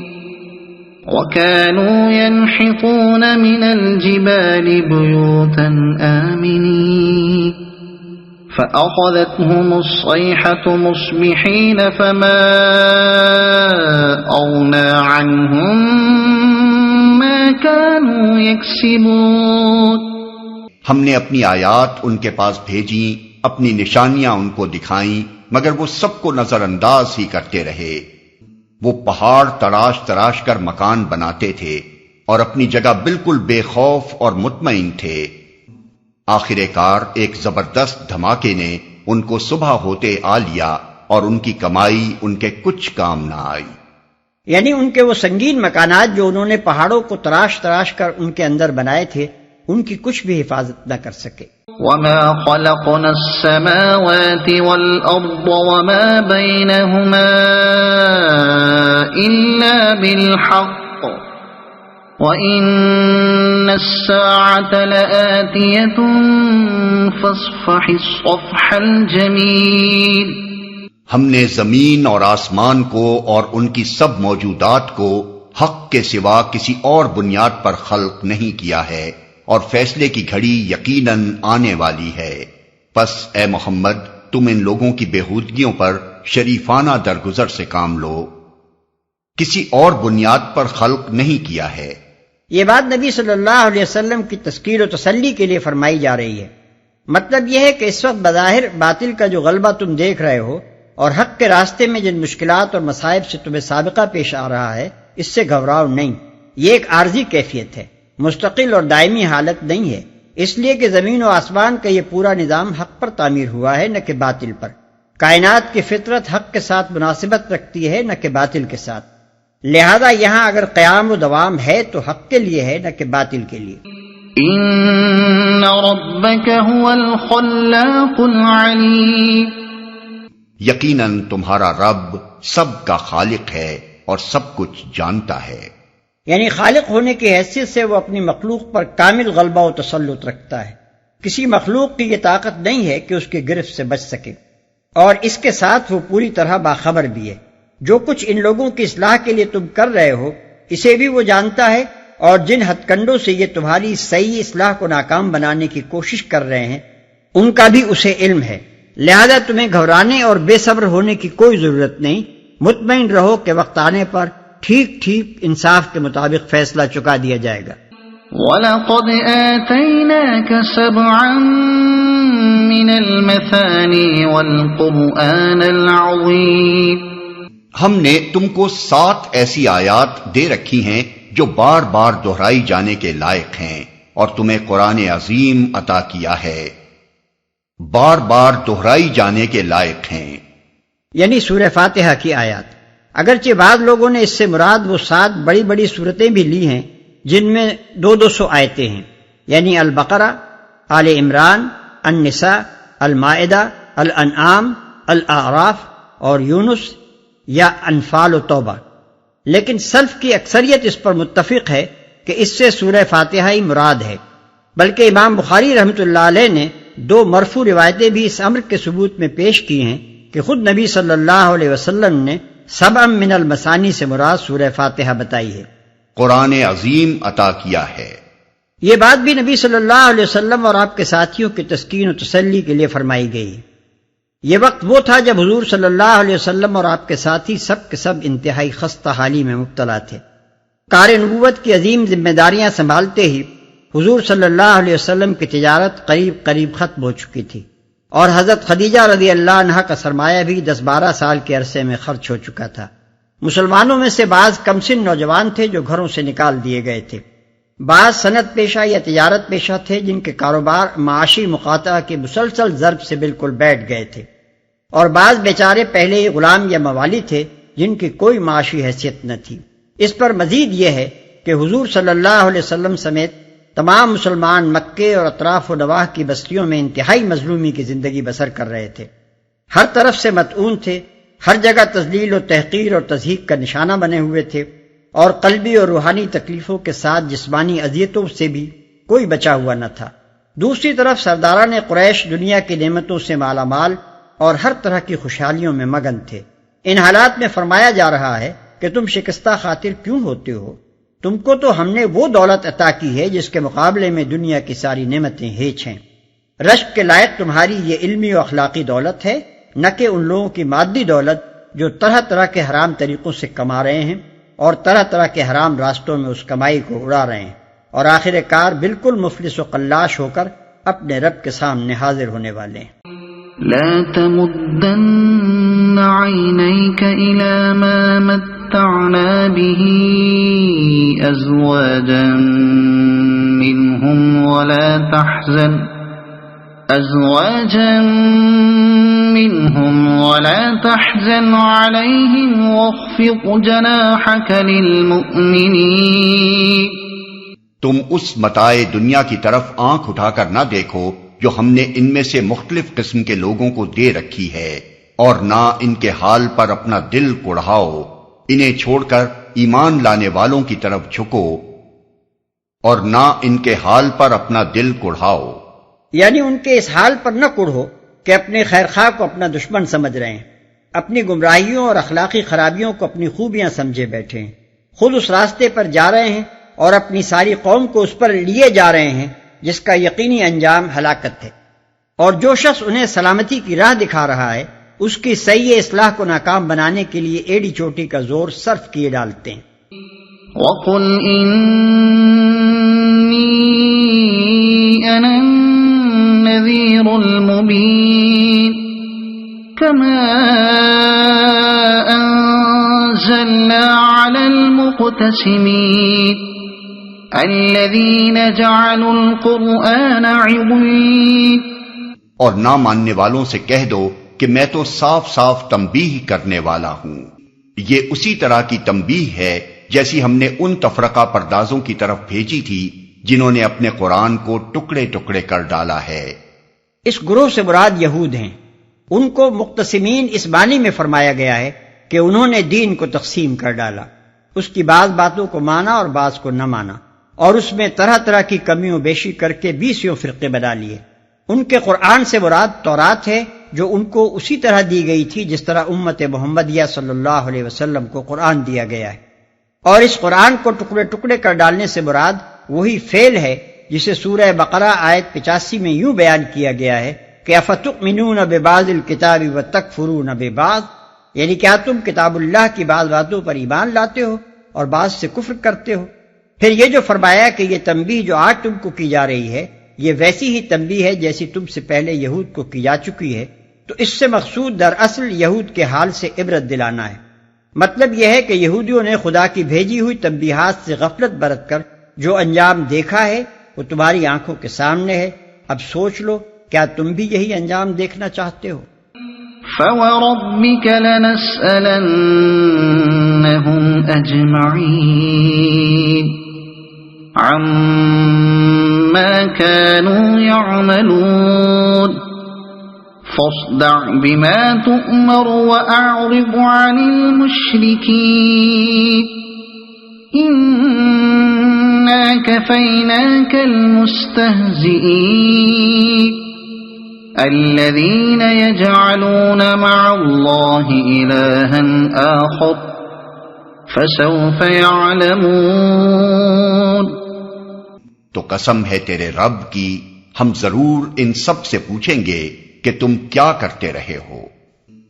وَكَانُوا يَنْحِتُونَ مِنَ الْجِبَالِ بُيُوتًا آمِنِينَ فَأَخَذَتْهُمُ الصَّيْحَةُ مُصْبِحِينَ فَمَا أَغْنَى عَنْهُمْ مَا كَانُوا يَكْسِبُونَ. ہم نے اپنی آیات ان کے پاس بھیجیں، اپنی نشانیاں ان کو دکھائیں، مگر وہ سب کو نظر انداز ہی کرتے رہے. وہ پہاڑ تراش تراش کر مکان بناتے تھے اور اپنی جگہ بالکل بے خوف اور مطمئن تھے. آخر کار ایک زبردست دھماکے نے ان کو صبح ہوتے آ لیا اور ان کی کمائی ان کے کچھ کام نہ آئی. یعنی ان کے وہ سنگین مکانات جو انہوں نے پہاڑوں کو تراش تراش کر ان کے اندر بنائے تھے، ان کی کچھ بھی حفاظت نہ کر سکے۔ وما خلقنا السماوات والأرض وما بينهما إلا بالحق وإن الساعة لآتية فاصفح الصفح الجميل۔ ہم نے زمین اور آسمان کو اور ان کی سب موجودات کو حق کے سوا کسی اور بنیاد پر خلق نہیں کیا ہے، اور فیصلے کی گھڑی یقیناً آنے والی ہے۔ پس اے محمد، تم ان لوگوں کی بےہودگیوں پر شریفانہ درگزر سے کام لو، کسی اور بنیاد پر خلق نہیں کیا ہے۔ یہ بات نبی صلی اللہ علیہ وسلم کی تذکیر و تسلی کے لیے فرمائی جا رہی ہے۔ مطلب یہ ہے کہ اس وقت بظاہر باطل کا جو غلبہ تم دیکھ رہے ہو اور حق کے راستے میں جن مشکلات اور مصائب سے تمہیں سابقہ پیش آ رہا ہے، اس سے گھبراؤ نہیں۔ یہ ایک عارضی کیفیت ہے، مستقل اور دائمی حالت نہیں ہے، اس لیے کہ زمین و آسمان کا یہ پورا نظام حق پر تعمیر ہوا ہے، نہ کہ باطل پر۔ کائنات کی فطرت حق کے ساتھ مناسبت رکھتی ہے، نہ کہ باطل کے ساتھ۔ لہذا یہاں اگر قیام و دوام ہے تو حق کے لیے ہے، نہ کہ باطل کے لیے۔ ان ربک هو الخلاق العلیم۔ یقیناً تمہارا رب سب کا خالق ہے اور سب کچھ جانتا ہے۔ یعنی خالق ہونے کی حیثیت سے وہ اپنی مخلوق پر کامل غلبہ و تسلط رکھتا ہے۔ کسی مخلوق کی یہ طاقت نہیں ہے کہ اس کی گرفت سے بچ سکے، اور اس کے ساتھ وہ پوری طرح باخبر بھی ہے۔ جو کچھ ان لوگوں کی اصلاح کے لیے تم کر رہے ہو، اسے بھی وہ جانتا ہے، اور جن ہتھ کنڈوں سے یہ تمہاری صحیح اصلاح کو ناکام بنانے کی کوشش کر رہے ہیں، ان کا بھی اسے علم ہے۔ لہذا تمہیں گھبرانے اور بے صبر ہونے کی کوئی ضرورت نہیں۔ مطمئن رہو کہ وقت آنے پر ٹھیک ٹھیک انصاف کے مطابق فیصلہ چکا دیا جائے گا۔ وَلَقَدْ آتَيْنَاكَ سَبْعًا مِنَ الْمَثَانِي وَالْقُرْآنَ الْعَظِيمَ۔ ہم نے تم کو 7 ایسی آیات دے رکھی ہیں جو بار بار دہرائی جانے کے لائق ہیں، اور تمہیں قرآن عظیم عطا کیا ہے، بار بار دہرائی جانے کے لائق ہیں۔ یعنی سورہ فاتحہ کی آیات۔ اگرچہ بعض لوگوں نے اس سے مراد وہ 7 بڑی بڑی سورتیں بھی لی ہیں جن میں 200 آیتیں ہیں، یعنی البقرہ، آل عمران، النساء، المائدہ، الانعام، الاعراف اور یونس یا انفال و توبہ۔ لیکن سلف کی اکثریت اس پر متفق ہے کہ اس سے سورہ فاتحہ ہی مراد ہے، بلکہ امام بخاری رحمۃ اللہ علیہ نے 2 مرفوع روایتیں بھی اس امر کے ثبوت میں پیش کی ہیں کہ خود نبی صلی اللہ علیہ وسلم نے 7 من المثانی سے مراد سورہ فاتحہ بتائی ہے، قرآن عظیم عطا کیا ہے۔ یہ بات بھی نبی صلی اللہ علیہ وسلم اور آپ کے ساتھیوں کی تسکین و تسلی کے لیے فرمائی گئی۔ یہ وقت وہ تھا جب حضور صلی اللہ علیہ وسلم اور آپ کے ساتھی سب کے سب انتہائی خستہ حالی میں مبتلا تھے۔ کار نبوت کی عظیم ذمہ داریاں سنبھالتے ہی حضور صلی اللہ علیہ وسلم کی تجارت قریب ختم ہو چکی تھی، اور حضرت خدیجہ رضی اللہ عنہا کا سرمایہ بھی 10-12 سال کے عرصے میں خرچ ہو چکا تھا۔ مسلمانوں میں سے بعض کمسن نوجوان تھے جو گھروں سے نکال دیے گئے تھے، بعض صنعت پیشہ یا تجارت پیشہ تھے جن کے کاروبار معاشی مقاطعہ کے مسلسل ضرب سے بالکل بیٹھ گئے تھے، اور بعض بیچارے پہلے ہی غلام یا موالی تھے جن کی کوئی معاشی حیثیت نہ تھی۔ اس پر مزید یہ ہے کہ حضور صلی اللہ علیہ وسلم سمیت تمام مسلمان مکے اور اطراف و نواح کی بستیوں میں انتہائی مظلومی کی زندگی بسر کر رہے تھے، ہر طرف سے مطعون تھے، ہر جگہ تذلیل و تحقیر اور تضحیک کا نشانہ بنے ہوئے تھے، اور قلبی اور روحانی تکلیفوں کے ساتھ جسمانی اذیتوں سے بھی کوئی بچا ہوا نہ تھا۔ دوسری طرف سرداران قریش دنیا کی نعمتوں سے مالا مال اور ہر طرح کی خوشحالیوں میں مگن تھے۔ ان حالات میں فرمایا جا رہا ہے کہ تم شکستہ خاطر کیوں ہوتے ہو؟ تم کو تو ہم نے وہ دولت عطا کی ہے جس کے مقابلے میں دنیا کی ساری نعمتیں ہیچ ہیں۔ رشک کے لائق تمہاری یہ علمی و اخلاقی دولت ہے، نہ کہ ان لوگوں کی مادی دولت جو طرح طرح کے حرام طریقوں سے کما رہے ہیں اور طرح طرح کے حرام راستوں میں اس کمائی کو اڑا رہے ہیں، اور آخر کار بالکل مفلس و قلاش ہو کر اپنے رب کے سامنے حاضر ہونے والے ہیں۔ لا تمدن عينيك إلى ما متعنا به أزواجا منهم ولا منهم ولا تحزن عليهم واخفض جناحك للمؤمنين. تم اس متاع دنیا کی طرف آنکھ اٹھا کر نہ دیکھو جو ہم نے ان میں سے مختلف قسم کے لوگوں کو دے رکھی ہے، اور نہ ان کے حال پر اپنا دل کڑھاؤ، انہیں چھوڑ کر ایمان لانے والوں کی طرف جھکو، اور نہ ان کے حال پر اپنا دل کڑھاؤ. یعنی ان کے اس حال پر نہ کڑھو کہ اپنے خیر خواہ کو اپنا دشمن سمجھ رہے ہیں، اپنی گمراہیوں اور اخلاقی خرابیوں کو اپنی خوبیاں سمجھے بیٹھے ہیں، خود اس راستے پر جا رہے ہیں اور اپنی ساری قوم کو اس پر لیے جا رہے ہیں جس کا یقینی انجام ہلاکت ہے. اور جو شخص انہیں سلامتی کی راہ دکھا رہا ہے اس کی صحیح اصلاح کو ناکام بنانے کے لیے ایڑی چوٹی کا زور صرف کیے ڈالتے ہیں. وَقُلْ إِنِّي أَنَا النَّذِيرُ الْمُبِينُ كَمَا أَنزَلْنَا عَلَى الْمُقْتَسِمِينَ الَّذِينَ جَعَلُوا الْقُرْآنَ عِضِينَ. اور نہ ماننے والوں سے کہہ دو کہ میں تو صاف صاف تنبیہ کرنے والا ہوں. یہ اسی طرح کی تنبیہ ہے جیسی ہم نے ان تفرقہ پردازوں کی طرف بھیجی تھی جنہوں نے اپنے قرآن کو ٹکڑے ٹکڑے کر ڈالا ہے. اس گروہ سے مراد یہود ہیں. ان کو مقتسمین اس معنی میں فرمایا گیا ہے کہ انہوں نے دین کو تقسیم کر ڈالا، اس کی بعض باتوں کو مانا اور بعض کو نہ مانا، اور اس میں طرح طرح کی کمیوں بیشی کر کے 20 فرقے بنا لیے. ان کے قرآن سے مراد تورات ہے جو ان کو اسی طرح دی گئی تھی جس طرح امت محمدیہ صلی اللہ علیہ وسلم کو قرآن دیا گیا ہے. اور اس قرآن کو ٹکڑے ٹکڑے کر ڈالنے سے مراد وہی فعل ہے جسے سورہ بقرہ آیت 85 میں یوں بیان کیا گیا ہے کہ افتؤمنون ببعض الکتاب وتکفرون ببعض، یعنی کیا تم کتاب اللہ کی بعض باتوں پر ایمان لاتے ہو اور بعض سے کفر کرتے ہو. پھر یہ جو فرمایا کہ یہ تنبیہ جو آج تم کو کی جا رہی ہے یہ ویسی ہی تنبیہ ہے جیسی تم سے پہلے یہود کو کی جا چکی ہے، تو اس سے مقصود دراصل یہود کے حال سے عبرت دلانا ہے. مطلب یہ ہے کہ یہودیوں نے خدا کی بھیجی ہوئی تنبیہات سے غفلت برت کر جو انجام دیکھا ہے وہ تمہاری آنکھوں کے سامنے ہے. اب سوچ لو کیا تم بھی یہی انجام دیکھنا چاہتے ہو؟ فَوَرَبِّكَ لَنَسْأَلَنَّهُمْ أَجْمَعِينَ عَمَّا كَانُوا يَعْمَلُونَ فَاصْدَعْ بِمَا تُؤْمَرُ وَأَعْرِضْ عَنِ الْمُشْرِكِينَ إِنَّا كَفَيْنَاكَ الْمُسْتَهْزِئِينَ الَّذِينَ يَجْعَلُونَ مَعَ اللَّهِ إِلَٰهًا آخَرَ فَسَوْفَ يَعْلَمُونَ. تو قسم ہے تیرے رب کی، ہم ضرور ان سب سے پوچھیں گے کہ تم کیا کرتے رہے ہو.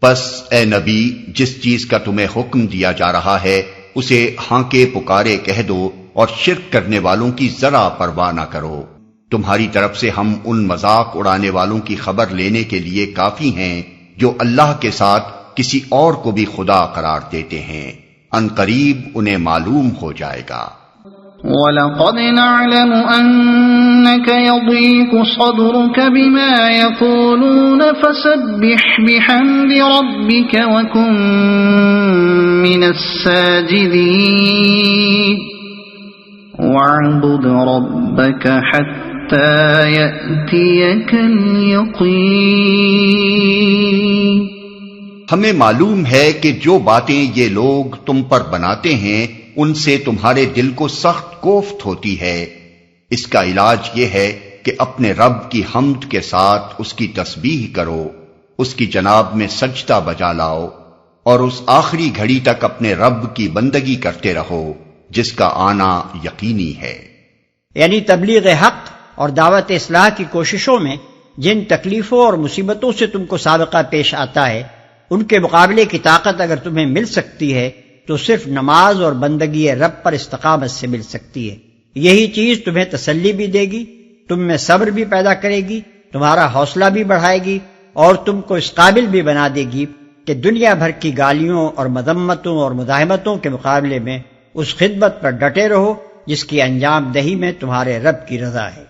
پس اے نبی جس چیز کا تمہیں حکم دیا جا رہا ہے اسے ہانکے پکارے کہہ دو اور شرک کرنے والوں کی ذرا پرواہ نہ کرو. تمہاری طرف سے ہم ان مذاق اڑانے والوں کی خبر لینے کے لیے کافی ہیں جو اللہ کے ساتھ کسی اور کو بھی خدا قرار دیتے ہیں. ان قریب انہیں معلوم ہو جائے گا. وَلَقَدْ نَعْلَمُ أَنَّكَ يَضِيقُ صَدْرُكَ بِمَا يَقُولُونَ فَسَبِّحْ بِحَمْدِ رَبِّكَ وَكُن مِّنَ السَّاجِدِينَ وَاعْبُدْ رَبَّكَ حَتَّى يَأْتِيَكَ الْيَقِينُ. ہمیں معلوم ہے کہ جو باتیں یہ لوگ تم پر بناتے ہیں ان سے تمہارے دل کو سخت کوفت ہوتی ہے. اس کا علاج یہ ہے کہ اپنے رب کی حمد کے ساتھ اس کی تسبیح کرو، اس کی جناب میں سجدہ بجا لاؤ، اور اس آخری گھڑی تک اپنے رب کی بندگی کرتے رہو جس کا آنا یقینی ہے. یعنی تبلیغ حق اور دعوت اصلاح کی کوششوں میں جن تکلیفوں اور مصیبتوں سے تم کو سابقہ پیش آتا ہے ان کے مقابلے کی طاقت اگر تمہیں مل سکتی ہے تو صرف نماز اور بندگی رب پر استقامت سے مل سکتی ہے. یہی چیز تمہیں تسلی بھی دے گی، تم میں صبر بھی پیدا کرے گی، تمہارا حوصلہ بھی بڑھائے گی، اور تم کو اس قابل بھی بنا دے گی کہ دنیا بھر کی گالیوں اور مذمتوں اور مزاحمتوں کے مقابلے میں اس خدمت پر ڈٹے رہو جس کی انجام دہی میں تمہارے رب کی رضا ہے.